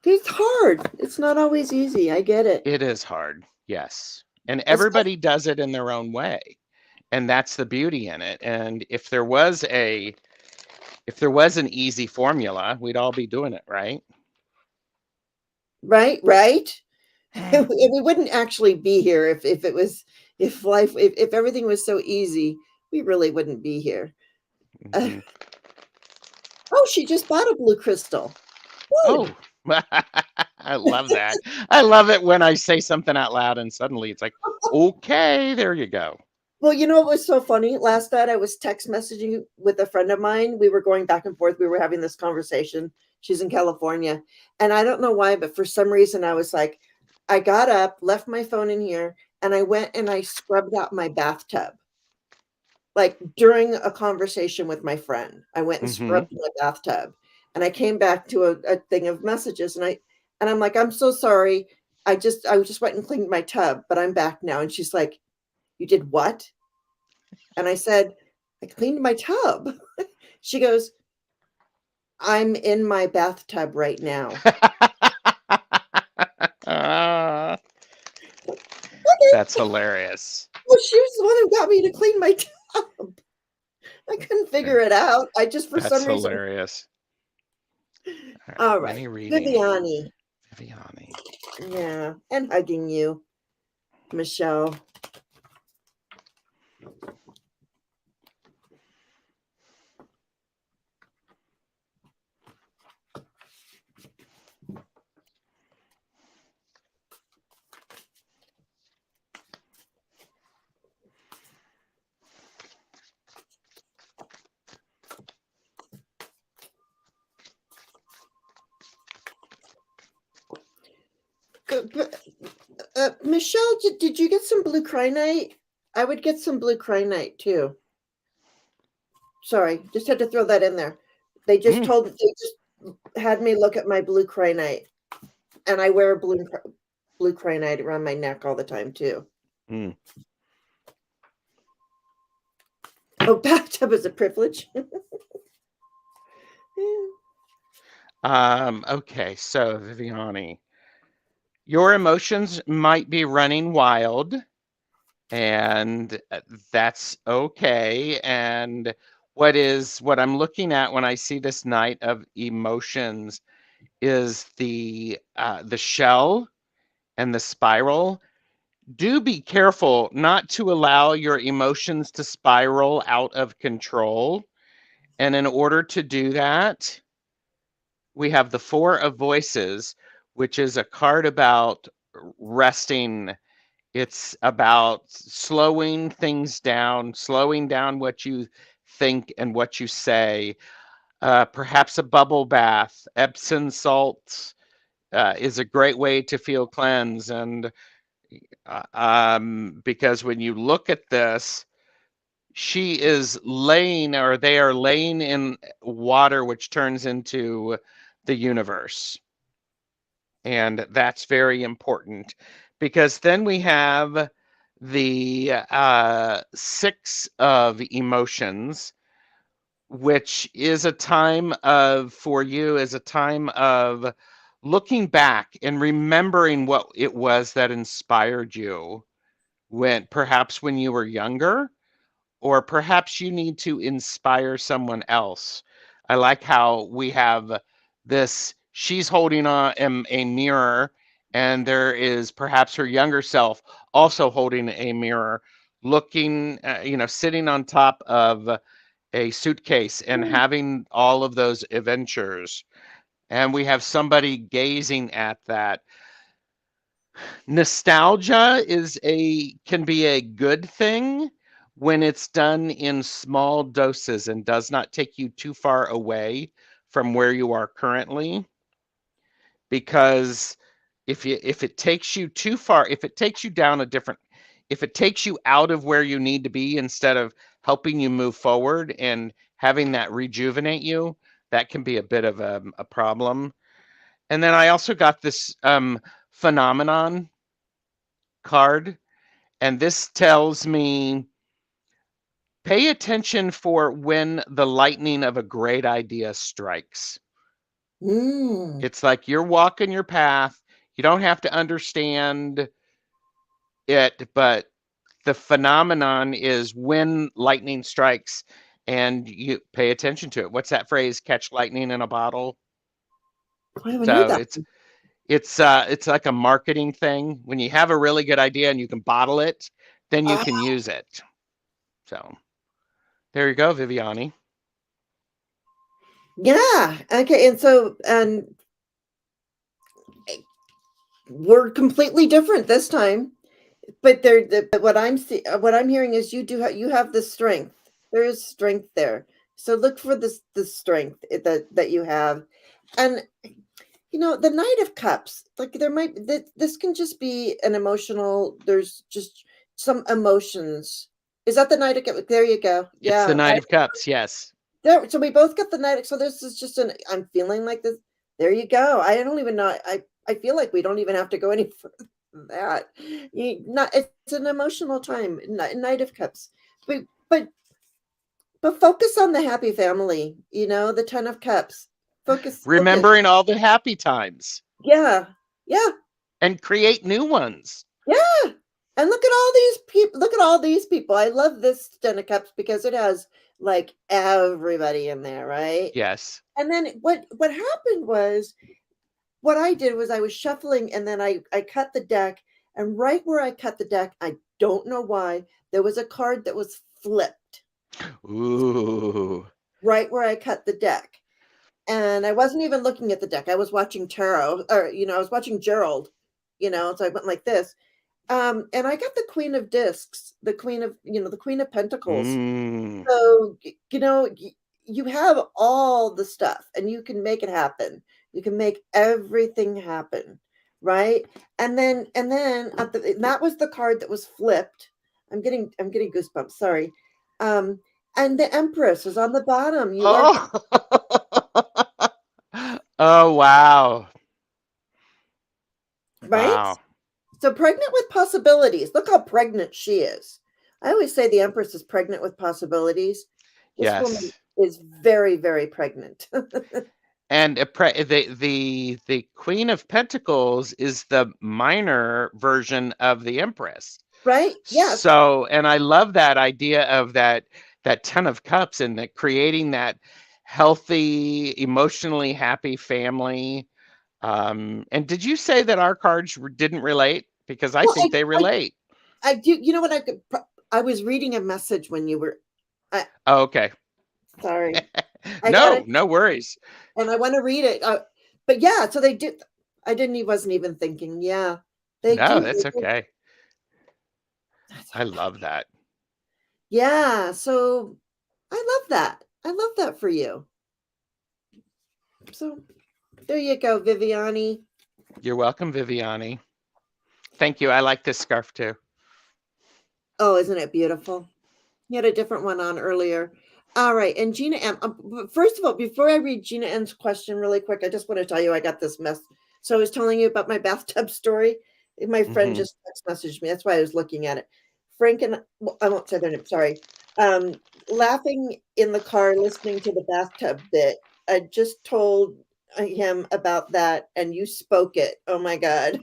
It's hard. It's not always easy. I get it. it is hard, yes. And Especially, everybody does it in their own way. And that's the beauty in it. And if there was an easy formula, we'd all be doing it, right? right? We wouldn't actually be here if it was if everything was so easy, we really wouldn't be here. Mm-hmm. Oh, she just bought a blue crystal. Oh, Good. I love that. I love it when I say something out loud and suddenly it's like, okay, there you go. Well, you know what was so funny? Last night I was text messaging with a friend of mine. We were going back and forth. We were having this conversation. She's in California. And I don't know why, but for some reason I was like, I got up, left my phone in here, and I went and I scrubbed out my bathtub. Like during a conversation with my friend, I went and Mm-hmm. scrubbed my bathtub. And I came back to a thing of messages and I'm like, I'm so sorry. I just went and cleaned my tub, but I'm back now. And she's like, you did what? And I said, I cleaned my tub. She goes, I'm in my bathtub right now. Ah, Okay. that's hilarious. Well, she was the one who got me to clean my tub. I couldn't figure it out. I just, for some That's reason, hilarious. All right, all right. mini reading. Viviani. Viviani. Yeah. And hugging you, Michelle. Michelle, did you get some blue crynite? I would get some blue crynite too. Sorry, just had to throw that in there. They Mm, just had me look at my blue crynite, and I wear a blue crynite around my neck all the time too. mm. Oh, bathtub is a privilege. Yeah. Okay, so Viviani, your emotions might be running wild, and that's okay. And what I'm looking at when I see this Knight of Emotions is the shell and the spiral. Do be careful not to allow your emotions to spiral out of control. And in order to do that, we have the Four of Voices, which is a card about resting. It's about slowing things down, slowing down what you think and what you say. Perhaps a bubble bath, Epsom salts is a great way to feel cleansed. And because when you look at this, she is laying, or they are laying in water, which turns into the universe. And that's very important, because then we have the Six of Emotions, which is a time of, for you, is a time of looking back and remembering what it was that inspired you perhaps when you were younger, or perhaps you need to inspire someone else. I like how we have this, she's holding on a mirror, and there is perhaps her younger self also holding a mirror, looking, sitting on top of a suitcase and having all of those adventures. And we have somebody gazing at that. Nostalgia can be a good thing when it's done in small doses and does not take you too far away from where you are currently. Because if it takes you too far, if it takes you down a different, if it takes you out of where you need to be instead of helping you move forward and having that rejuvenate you, that can be a bit of a problem. And then I also got this phenomenon card, and this tells me pay attention for when the lightning of a great idea strikes. Mm. It's like you're walking your path. You don't have to understand it, but the phenomenon is when lightning strikes and you pay attention to it. What's that phrase? Catch lightning in a bottle. I haven't heard So that. it's like a marketing thing. When you have a really good idea and you can bottle it, then you Ah, can use it. So there you go, Viviani. yeah. Okay. And we're completely different this time. But what I'm hearing is you have the strength. There is strength there. So look for the strength that you have, and the Knight of Cups. Like this can just be an emotional. There's just some emotions. Is that the Knight of Cups? There you go. It's the Yeah, Knight of Cups, yes. there. So we both got the Knight. So this is just I'm feeling like this. There you go. I don't even know. I feel like we don't even have to go any further than that. Not it's an emotional time. Knight of Cups. But but but focus on the happy family. The Ten of Cups. Focus. Remembering all the happy times Yeah. Yeah. and create new ones. Yeah. And look at all these people. Look at all these people. I love this Ten of Cups because it has like everybody in there, right? Yes. And then what happened was what I did was I was shuffling and then I cut the deck, and right where I cut the deck, I don't know why, there was a card that was flipped Ooh. right where I cut the deck. And I wasn't even looking at the deck. I was watching tarot, or I was watching Gerald, so I went like this. And I got the Queen of Discs, the Queen of Pentacles. Mm. So, you have all the stuff and you can make it happen. You can make everything happen, right? And that was the card that was flipped. I'm getting goosebumps, sorry. Um, and the Empress is on the bottom. You are Oh. Oh, wow. right. Wow. So pregnant with possibilities. Look how pregnant she is. I always say the Empress is pregnant with possibilities. This woman Yes. is very, very pregnant. And the Queen of Pentacles is the minor version of the Empress. Right? Yes. So, and I love that idea of that Ten of Cups and that creating that healthy, emotionally happy family. And did you say that our cards didn't relate? Because I Well, think they relate. I do. You know what? I was reading a message when you were. Oh, okay. Sorry, I got No, it, no worries. and I want to read it. But yeah, so they did. I didn't. Wasn't even thinking. Yeah, they No, do. that's They do. okay. That's I okay. love that. Yeah. So I love that. I love that for you. So there you go, Viviani. You're welcome, Viviani. Thank you. I like this scarf too. Oh, isn't it beautiful? You had a different one on earlier. All right. And Gina M. First of all, before I read Gina M's question really quick, I just want to tell you I got this mess. So I was telling you about my bathtub story. My friend Mm-hmm. just text messaged me. That's why I was looking at it. Frank and well, I won't say their name. Sorry. Laughing in the car, listening to the bathtub bit. I just told him about that, and you spoke it. Oh my God.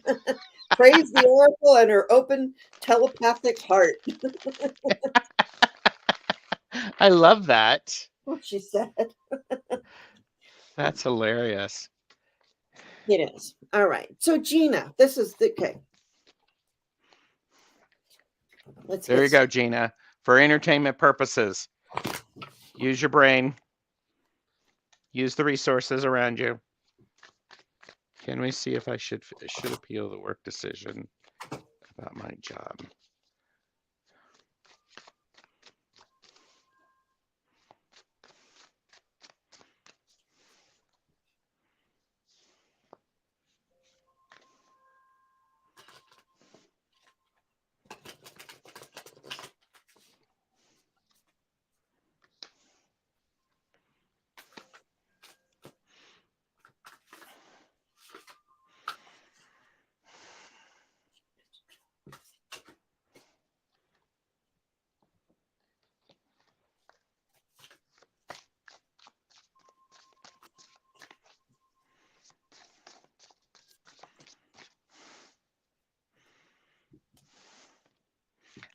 Praise the oracle and her open telepathic heart. I love that. What she said. That's hilarious. It is. All right. So Gina, this is the okay. Let's There get you go, Gina. For entertainment purposes, use your brain, use the resources around you. Can we see if I should appeal the work decision about my job?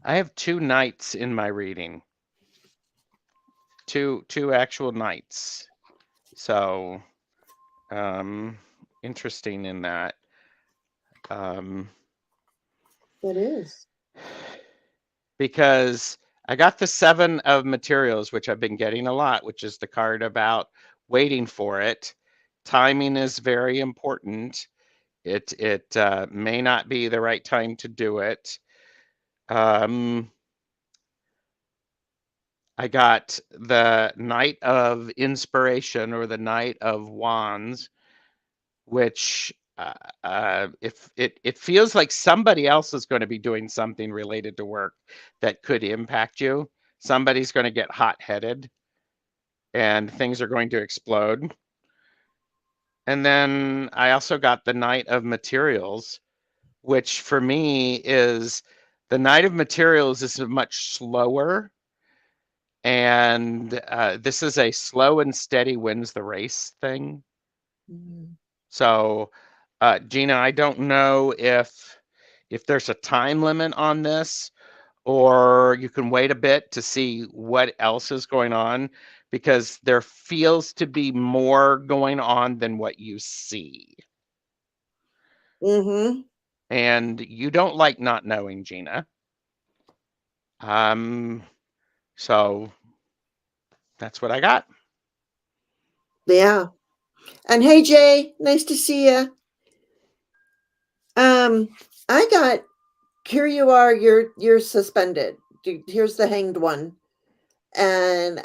I have 2 knights in my reading. Two actual knights. So, interesting in that. it is. Because I got the 7 of materials, which I've been getting a lot, which is the card about waiting for it. Timing is very important. It may not be the right time to do it. I got the Knight of Inspiration or the Knight of Wands, which if it feels like somebody else is going to be doing something related to work that could impact you. Somebody's going to get hot-headed and things are going to explode. And then I also got the Knight of Materials, which for me is the Knight of Materials is much slower. And this is a slow and steady wins the race thing. Mm. So, Gina, I don't know if there's a time limit on this, or you can wait a bit to see what else is going on, because there feels to be more going on than what you see. Mm-hmm. And you don't like not knowing, Gina. So that's what I got. Yeah. And hey Jay, nice to see you. I got here you are, you're suspended. Here's the hanged one. And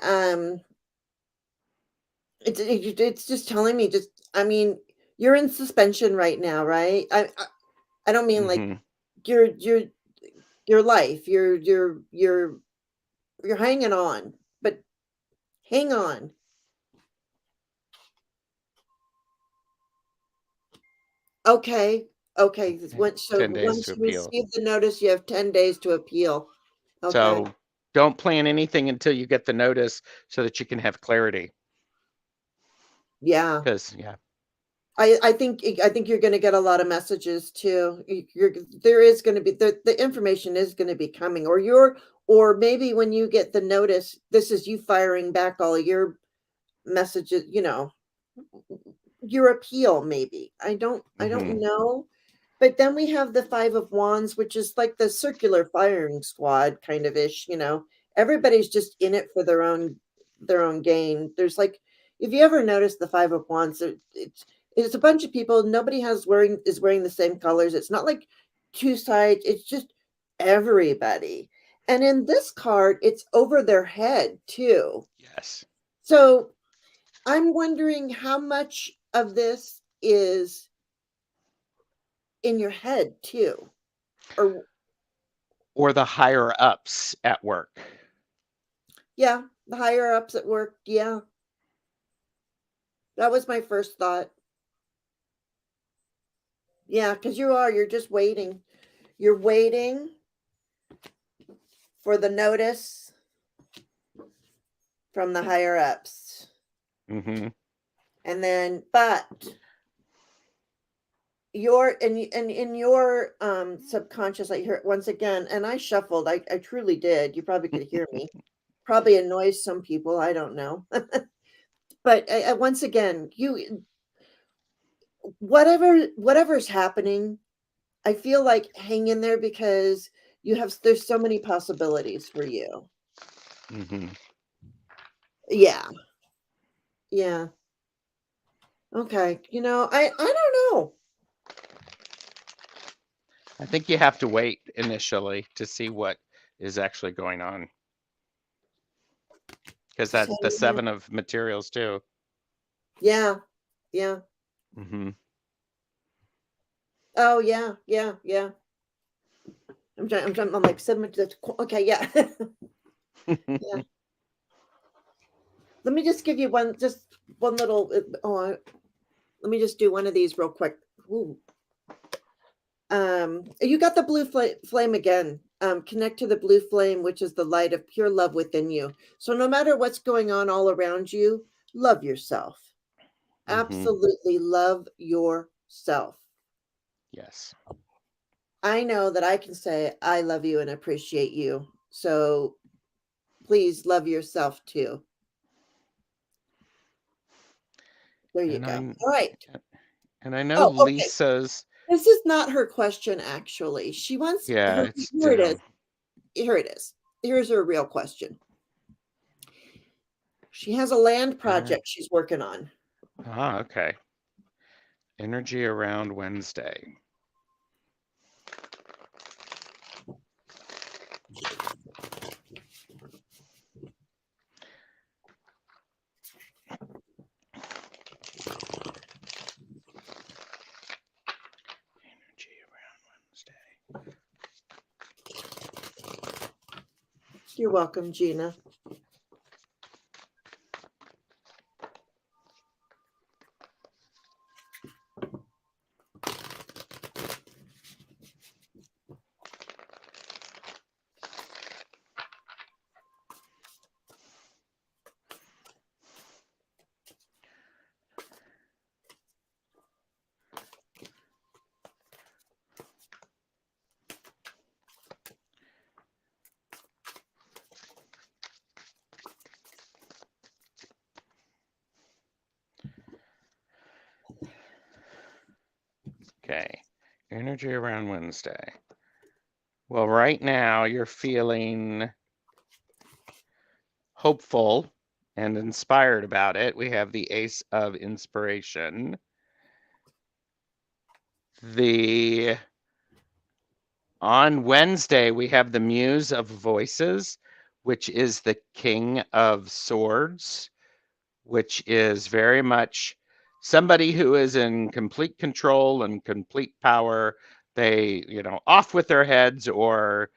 it's just telling me just I mean, you're in suspension right now, right? I don't mean like Mm-hmm. your your your life, you're hanging on, but hang on. Okay. Okay. So 10 days once to you appeal. receive the notice, you have 10 days to appeal. Okay. So don't plan anything until you get the notice so that you can have clarity. Yeah. Because, yeah. I think you're gonna get a lot of messages too. There is gonna be the information is gonna be coming, or maybe when you get the notice, this is you firing back all your messages, your appeal maybe. I don't Hmm. know. But then we have the 5 of Wands, which is like the circular firing squad kind of ish, Everybody's just in it for their own gain. There's like, if you ever notice the 5 of Wands, it's a bunch of people. Nobody is wearing the same colors. It's not like two sides. It's just everybody. And in this card, it's over their head too. Yes. So I'm wondering how much of this is in your head too, or Or the higher ups at work. yeah, the higher ups at work. Yeah, that was my first thought. Yeah, because you're just waiting. You're waiting for the notice from the higher ups. Hmm. And then, but in your subconscious, I hear it once again, and I shuffled. I truly did. You probably could hear me. Probably annoys some people. I don't know. But once again, whatever's happening, I feel like hang in there because there's so many possibilities for you. Hmm. Yeah. Yeah. Okay. I don't know. I think you have to wait initially to see what is actually going on. Because So, that's the 7 of materials too. yeah. Yeah. Hmm. Oh yeah. Yeah. Yeah. I'm like 7 minutes. Okay, yeah. Yeah. Let me just give you one little let me just do one of these real quick. Ooh. You got the blue flame again. Connect to the blue flame, which is the light of pure love within you. So no matter what's going on all around you, love yourself. Hmm. Absolutely love yourself. Yes. I know that I can say I love you and appreciate you. So please love yourself too. There you And go. I All right. and I know Oh, okay. Lisa's, This is not her question, actually. She wants yeah, her. it's Here it is. down. Here it is. Here's her real question. She has a land Ener- project she's working on. okay. Energy around Wednesday. Energy around Wednesday. You're welcome, Gina. Okay. Energy around Wednesday. Well, right now you're feeling hopeful and inspired about it. We have the Ace of Inspiration. On Wednesday, we have the Muse of Voices, which is the King of Swords, which is very much somebody who is in complete control and complete power. They, off with their heads, or,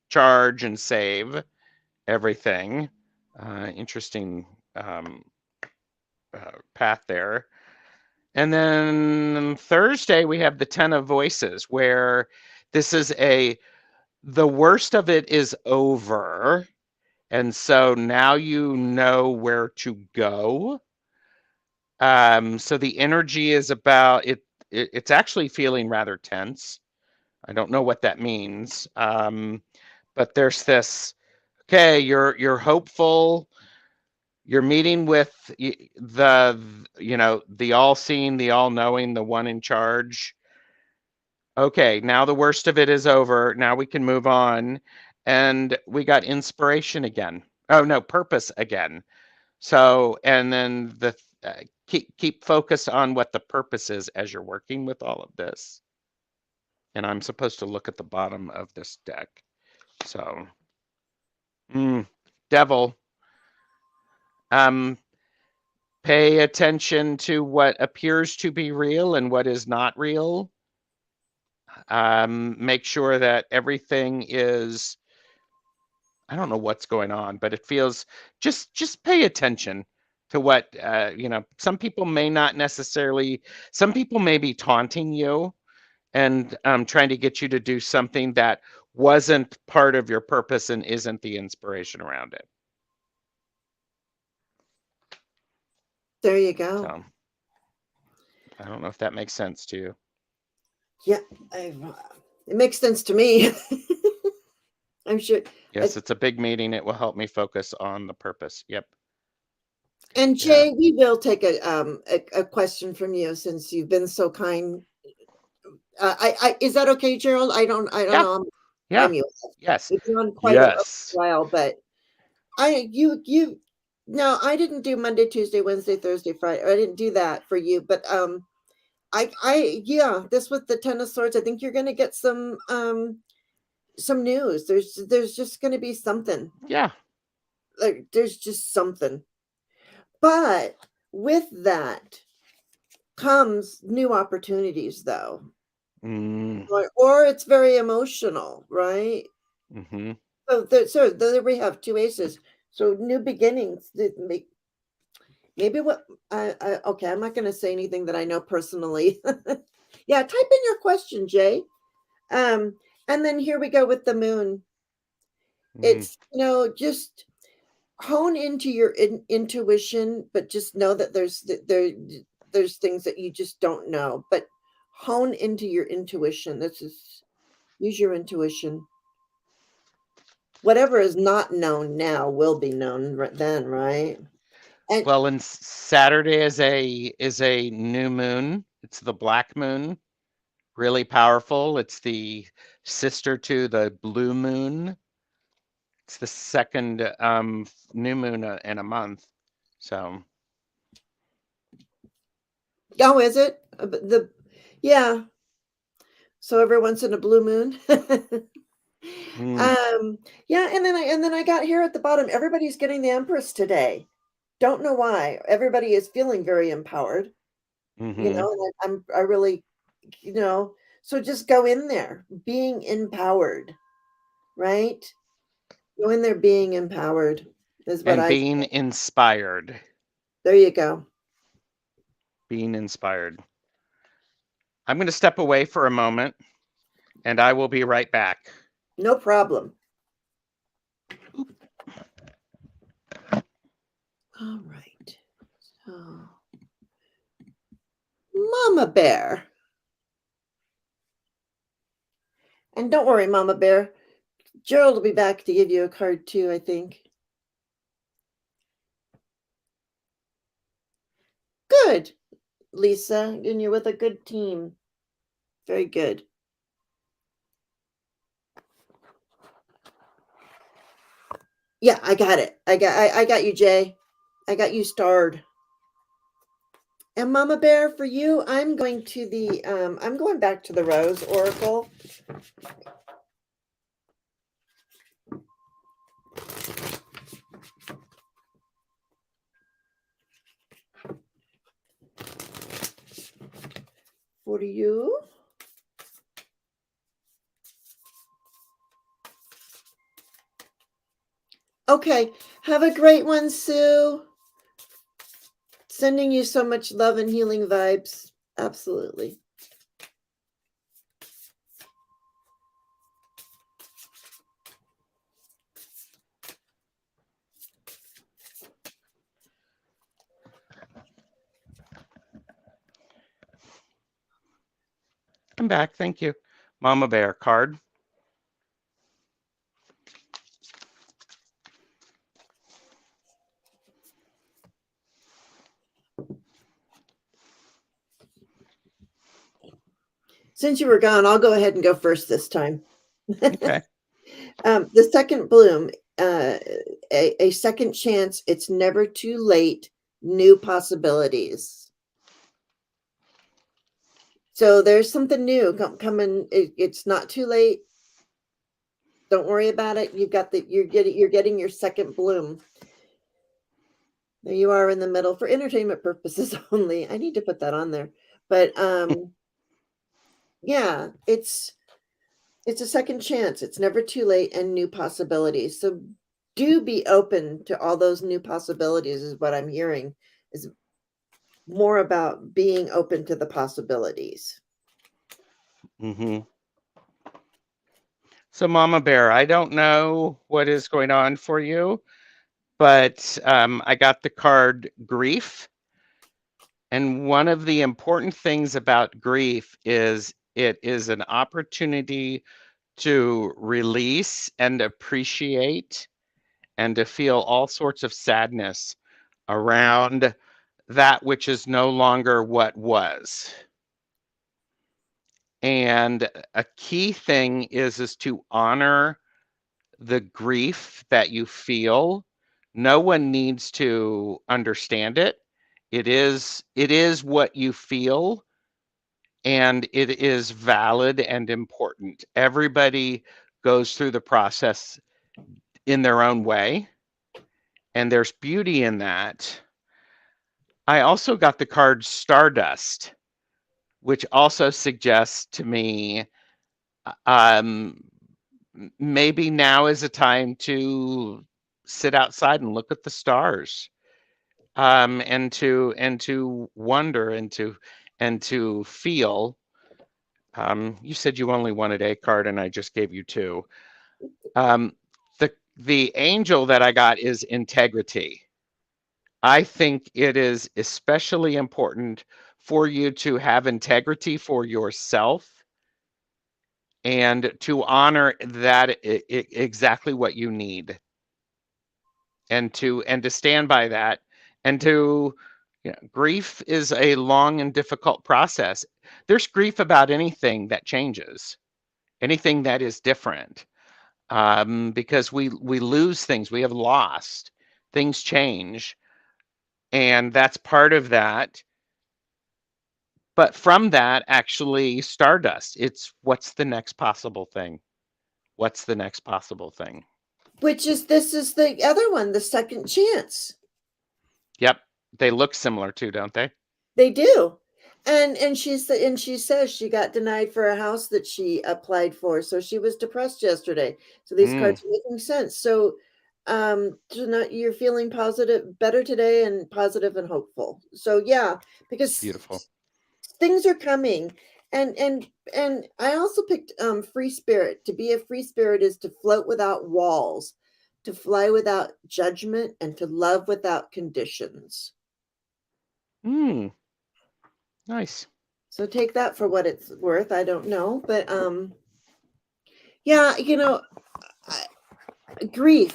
charge and save everything. Interesting path there. And then Thursday, we have the Ten of Voices, where this is the worst of it is over. And so now you know where to go. So the energy is about it. It's actually feeling rather tense. I don't know what that means. But there's this. Okay, you're hopeful. You're meeting with the all-seeing, the all-knowing, the one in charge. Okay, now the worst of it is over. Now we can move on. And we got inspiration again. Oh no, purpose again. So, and then keep focus on what the purpose is as you're working with all of this. And I'm supposed to look at the bottom of this deck. So, devil. Pay attention to what appears to be real and what is not real. Make sure that everything is, I don't know what's going on, but it feels, just pay attention to what, some people may not necessarily, some people may be taunting you and trying to get you to do something that wasn't part of your purpose and isn't the inspiration around it. There you go. So I don't know if that makes sense to you. Yeah, it makes sense to me. I'm sure. Yes, it's a big meeting. It will help me focus on the purpose. Yep. And Jay, we will take a question from you since you've been so kind. Is that okay, Gerald? I don't know. Yeah. I'm you. Yes. It's been on quite a while, but I didn't do Monday, Tuesday, Wednesday, Thursday, Friday. I didn't do that for you, but this with the Ten of Swords, I think you're going to get some news. There's just going to be something. Yeah. Like there's just something. But with that comes new opportunities, though. Or it's very emotional, right? Mm-hmm. So there we have two aces. So new beginnings. Maybe what okay, I'm not going to say anything that I know personally. Yeah, type in your question, Jay. And then here we go with the moon. It's just hone into your intuition, but just know that there's things that you just don't know. But hone into your intuition. Use your intuition. Whatever is not known now will be known then, right? And Saturday is a new moon. It's the black moon. Really powerful. It's the sister to the blue moon. It's the second new moon in a month. So. Oh, is it? Yeah. So every once in a blue moon. Yeah, and then I got here at the bottom. Everybody's getting the Empress today. Don't know why. Everybody is feeling very empowered. And I really, so just go in there being empowered, right? Go in there being empowered is what being inspired. There you go. Being inspired. I'm going to step away for a moment and I will be right back. No problem. All right. So, Mama Bear. And don't worry, Mama Bear. Gerald will be back to give you a card too, I think. Good, Lisa. And you're with a good team. Very good. Yeah, I got it. I got you, Jay. I got you starred. And Mama Bear, for you, I'm going back to the Rose Oracle. For you. Okay. Have a great one, Sue. Sending you so much love and healing vibes. Absolutely. Welcome back. Thank you. Mama Bear card. Since you were gone, I'll go ahead and go first this time. Okay. The second bloom, a second chance. It's never too late. New possibilities. So there's something new coming. It's not too late. Don't worry about it. You're getting your second bloom. There you are in the middle for entertainment purposes only. I need to put that on there. But yeah, it's a second chance. It's never too late, and new possibilities. So do be open to all those new possibilities is what I'm hearing. Is more about being open to the possibilities. Mm-hmm. So, Mama Bear, I don't know what is going on for you, but I got the card grief. And one of the important things about grief is it is an opportunity to release and appreciate and to feel all sorts of sadness around that which is no longer what was. And a key thing is to honor the grief that you feel. No one needs to understand it. It is what you feel, and it is valid and important. Everybody goes through the process in their own way, and there's beauty in that. I also got the card Stardust, which also suggests to me maybe now is a time to sit outside and look at the stars, and to wonder and to feel. You said you only wanted a card, and I just gave you two. Um, the angel that I got is integrity. I think it is especially important for you to have integrity for yourself and to honor that exactly what you need, and to stand by that, and to grief is a long and difficult process. There's grief about anything that changes, anything that is different, because we lose things, we have lost things, change, and that's part of that. But from that, actually, stardust, it's what's the next possible thing, what's the next possible thing. This is the other one, the second chance. Yep, they look similar too, don't they? They do. And she says she got denied for a house that she applied for, so she was depressed yesterday. So these cards are making sense. So you're feeling positive, better today, and positive and hopeful. So yeah, because Beautiful. things are coming. And I also picked free spirit. To be a free spirit is to float without walls, to fly without judgment, and to love without conditions. Nice. So take that for what it's worth. I don't know, but yeah, grief.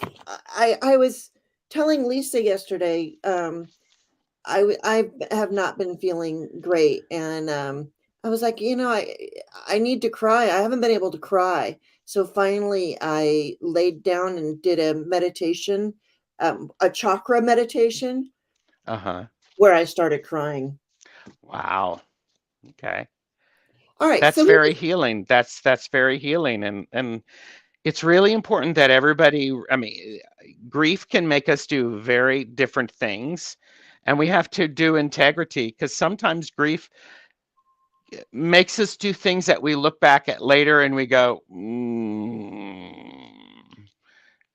I was telling Lisa yesterday. I have not been feeling great, and I was like, I need to cry. I haven't been able to cry, so finally I laid down and did a meditation, a chakra meditation, where I started crying. Wow. Okay. All right, That's so very healing. That's very healing, and it's really important that everybody, I mean, grief can make us do very different things, and we have to do integrity, because sometimes grief makes us do things that we look back at later and we go,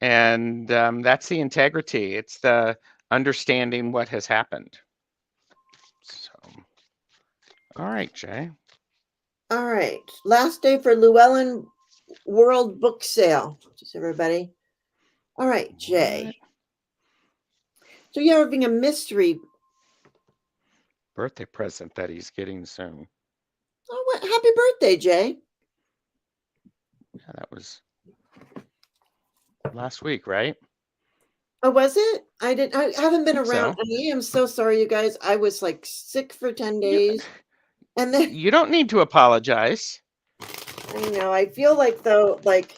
and that's the integrity. It's the understanding what has happened. So, all right, Jay. all right, last day for Llewellyn World Book Sale. Just everybody. All right, Jay. What? So you're having a mystery. Birthday present that he's getting soon. Oh, what? Happy birthday, Jay. Yeah, that was last week, right? Oh, was it? I haven't been I think around. so. I am so sorry, you guys. I was like sick for 10 You, days. And then you don't need to apologize. I know, I feel like though, like,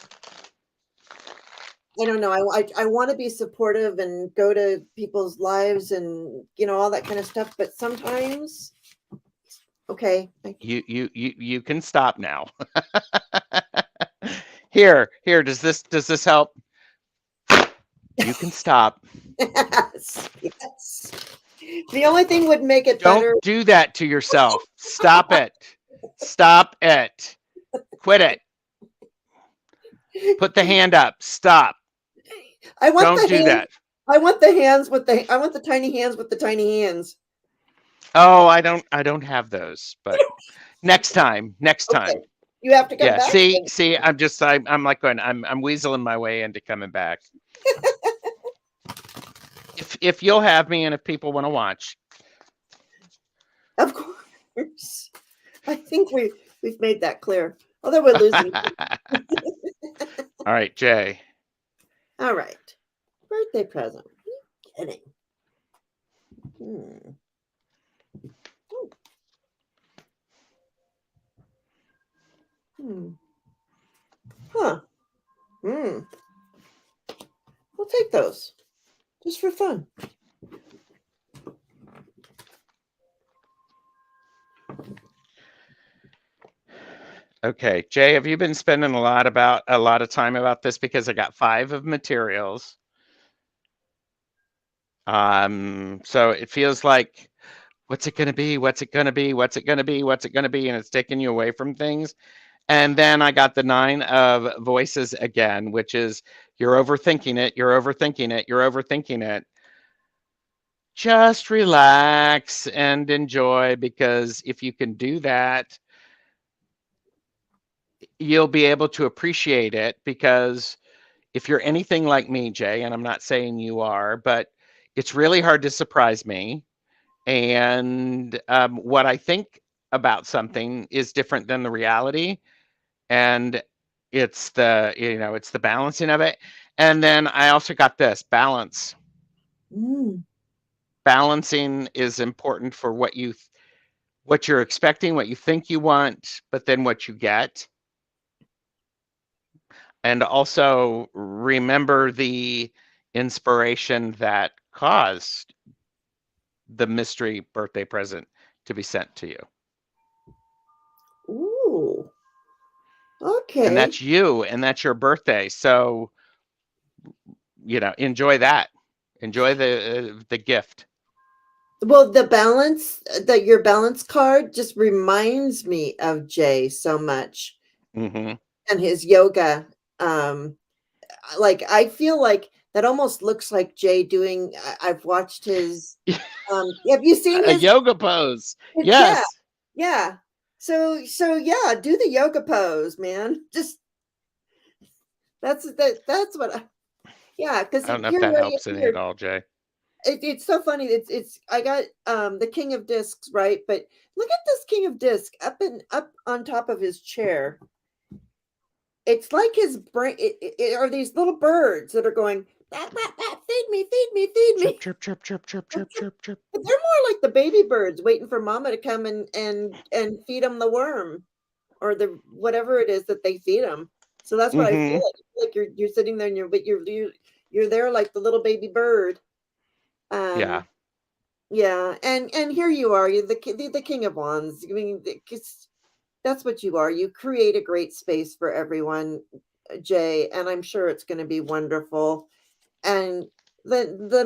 I don't know. I want to be supportive and go to people's lives and all that kind of stuff. But sometimes, okay, You can stop now. Here. Does this help? You can stop. yes, yes. The only thing would make it Don't better. do that to yourself. Stop it. Stop it. Quit it. Put the hand up. Stop. I want Don't the do hands. that. I want the hands with the. I want the tiny hands with the tiny hands. Oh, I don't have those, but next time. Okay, you have to come Yeah, back. see, I'm like going, I'm weaseling my way into coming back. If you'll have me and if people want to watch. Of course. I think we've made that clear. Although we're losing. All right, Jay. All right. Birthday present. What are you kidding? Huh. We'll take those. Just for fun. Okay, Jay, have you been spending a lot of time about this? Because I got 5 of materials. So it feels like, what's it going to be? What's it going to be? What's it going to be? What's it going to be? And it's taking you away from things. And then I got the 9 of voices again, which is you're overthinking it. You're overthinking it. You're overthinking it. Just relax and enjoy, because if you can do that, you'll be able to appreciate it. Because if you're anything like me, Jay, and I'm not saying you are, but it's really hard to surprise me. And what I think about something is different than the reality. And it's the balancing of it. And then I also got this balance. Balancing is important for what you're expecting, what you think you want, but then what you get. And also remember the inspiration that caused the mystery birthday present to be sent to you. Ooh. Okay. And that's you, and that's your birthday. So, enjoy that. Enjoy the gift. Well, your balance card just reminds me of Jay so much Mm-hmm. and his yoga. Like I feel like that almost looks like Jay doing. I've watched his. Have you seen A his? yoga pose. Yeah, Yes. yeah. So yeah, do the yoga pose, man. Just that's what. Yeah, because I don't know if here that I am helps any at here. all, Jay. It's so funny. It's I got the King of Discs, right? But look at this King of Disc up on top of his chair. It's like his brain. It are these little birds that are going, "Bah, bah, bah, feed me, feed me, feed me." Chirp, chirp, chirp, chirp, chirp, chirp, chirp. But they're more like the baby birds waiting for mama to come and feed them the worm or the whatever it is that they feed them. So that's what I feel Mm-hmm. like. I feel like you're sitting there and you're there like the little baby bird. Yeah. Yeah, and here you are, you're the king of wands. I mean, that's what you are. You create a great space for everyone, Jay, and I'm sure it's going to be wonderful. And the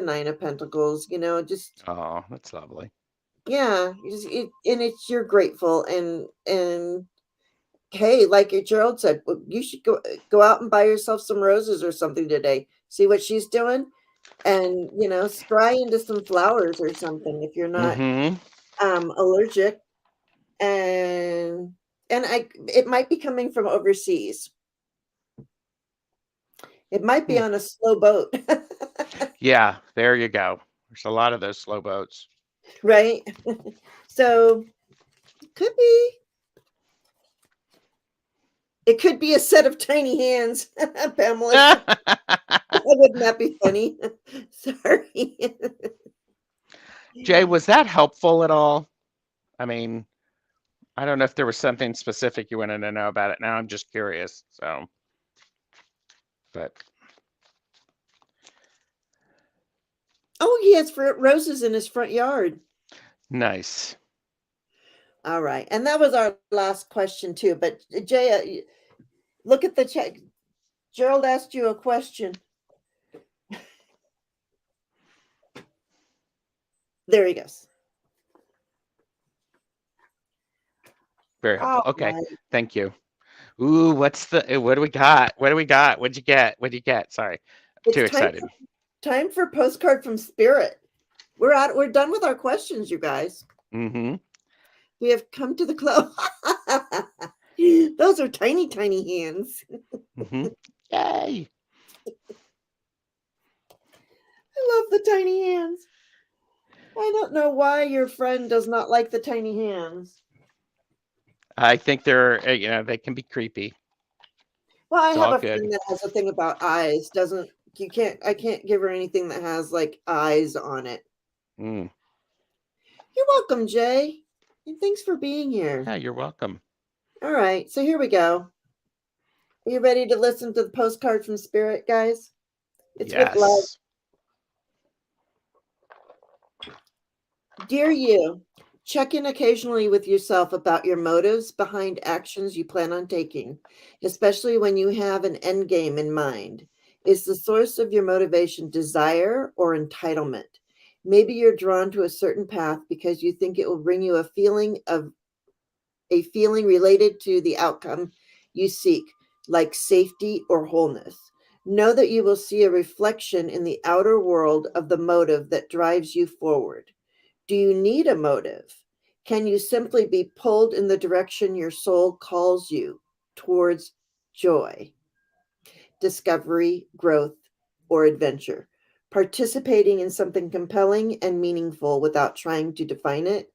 9 of pentacles, just Oh, that's lovely. yeah, and it's you're grateful and hey, like Gerald said, you should go out and buy yourself some roses or something today. See what she's doing, and scry into some flowers or something if you're not Mm-hmm. allergic. And it might be coming from overseas. It might be Hmm. on a slow boat. Yeah, there you go. There's a lot of those slow boats. Right. So Could be. It could be a set of tiny hands, Pamela. Wouldn't that be funny? Sorry. Jay, was that helpful at all? I mean, I don't know if there was something specific you wanted to know about it. Now I'm just curious. So, but Oh, he has roses in his front yard. nice. All right. And that was our last question, too. But Jay, look at the chat. Gerald asked you a question. There he goes. Very helpful. All Okay. right. Thank you. Ooh, what do we got? What do we got? What'd you get? What'd you get? Sorry. I'm too It's excited. time for Postcard from Spirit. We're done with our questions, you guys. Mm-hmm. We have come to the close. Those are tiny, tiny hands. Mm-hmm. Yay. I love the tiny hands. I don't know why your friend does not like the tiny hands. I think they're, they can be creepy. Well, I It's have all a good. friend that has a thing about eyes. I can't give her anything that has like eyes on it. Mm. You're welcome, Jay. And thanks for being here. Yeah, you're welcome. All right, so here we go. Are you ready to listen to the postcard from Spirit, guys? It's with love. Yes. Dear you, check in occasionally with yourself about your motives behind actions you plan on taking, especially when you have an end game in mind. Is the source of your motivation desire or entitlement? Maybe you're drawn to a certain path because you think it will bring you a feeling related to the outcome you seek, like safety or wholeness. Know that you will see a reflection in the outer world of the motive that drives you forward. Do you need a motive? Can you simply be pulled in the direction your soul calls you towards joy, discovery, growth, or adventure? Participating in something compelling and meaningful without trying to define it?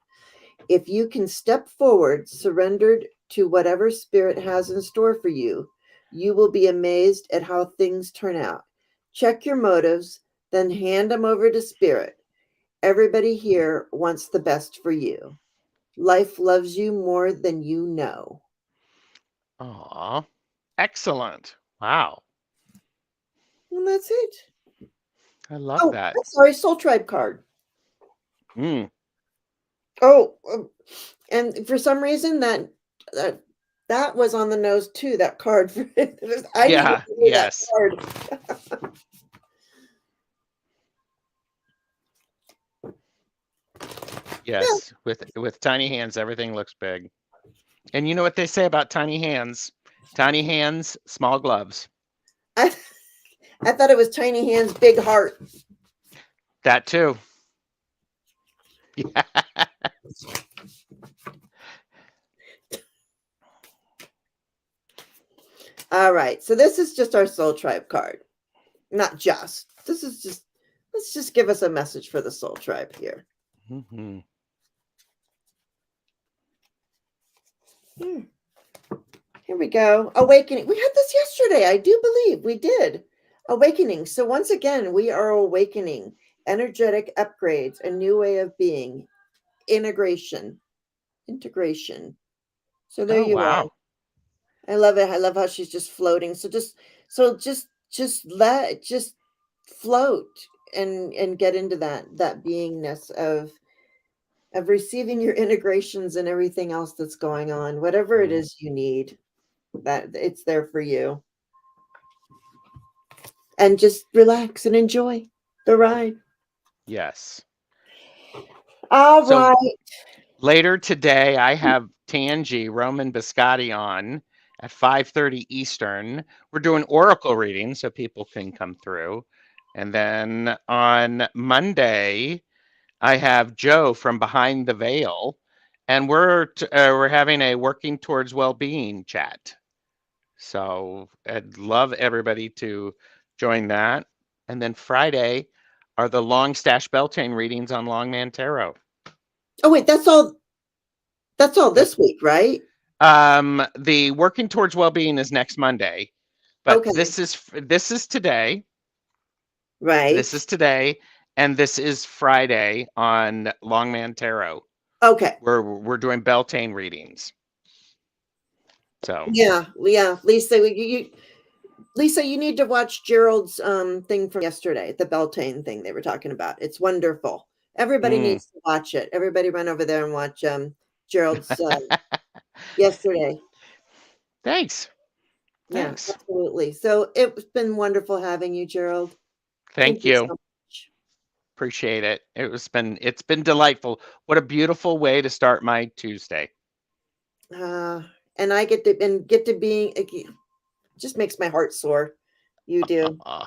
If you can step forward, surrendered to whatever spirit has in store for you, you will be amazed at how things turn out. Check your motives, then hand them over to spirit. Everybody here wants the best for you. Life loves you more than you know. Aw. Excellent. Wow. And that's it. I love Oh, that. I'm sorry, Soul Tribe card. Mm. Oh, and for some reason that that was on the nose too. That card. I needed Yeah, to hear that yes. card. Yes. With tiny hands, everything looks big. And you know what they say about tiny hands? Tiny hands, small gloves. I I thought it was tiny hands, big heart. That too. Yeah. All right, so this is just our Soul Tribe card. Not just. This is just. Let's just give us a message for the Soul Tribe here. Mm-hmm. Here we go. Awakening. We had this yesterday. I do believe we did. Awakening. So once again, we are awakening. Energetic upgrades, a new way of being, integration. So there Oh, you are. wow. I love it. I love how she's just floating. So just float and get into that beingness of receiving your integrations and everything else that's going on. Whatever it is you need, that it's there for you. And just relax and enjoy the ride. Yes. All So right. later today, I have Tangi Roman Biscotti on at 5:30 Eastern. We're doing oracle readings so people can come through. And then on Monday, I have Joe from Behind the Veil, and we're having a working towards well-being chat. So I'd love everybody to join that. And then Friday are the Long Stash Beltane readings on Longman Tarot. Oh wait, that's all. That's all this week, right? The Working Towards Wellbeing is next Monday, but Okay. this is today. Right. This is today, and this is Friday on Longman Tarot. Okay. We're doing Beltane readings. So Yeah. Lisa, Lisa, you need to watch Gerald's thing from yesterday, the Beltane thing they were talking about. It's wonderful. Everybody needs to watch it. Everybody run over there and watch Gerald's yesterday. Thanks. Yeah, Thanks. absolutely. So it's been wonderful having you, Gerald. Thank Thank you you. so much. Appreciate it. It's been delightful. What a beautiful way to start my Tuesday. And I get to being it just makes my heart sore. You do. So,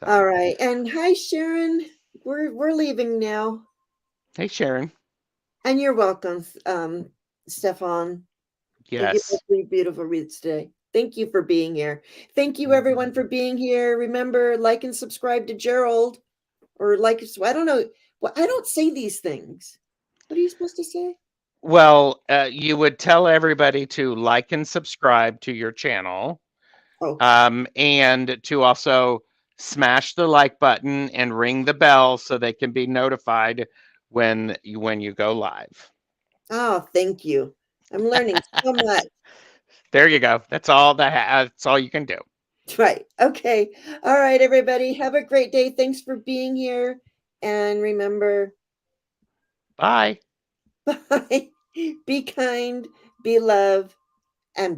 All right. And hi, Sharon. We're leaving now. hey, Sharon. And you're welcome, Stefan. Thank you for Yes. your beautiful reads today. Thank you for being here. Thank you, everyone, for being here. Remember, like and subscribe to Gerald, or like, I don't know. Well, I don't say these things. What are you supposed to say? Well, you would tell everybody to like and subscribe to your channel, Oh, and to also smash the like button and ring the bell so they can be notified when you go live. thank you. I'm learning so much. There you go. That's all you can do. Right. Okay. All right, everybody. Have a great day. Thanks for being here. And remember, Bye. bye. Be kind, be love,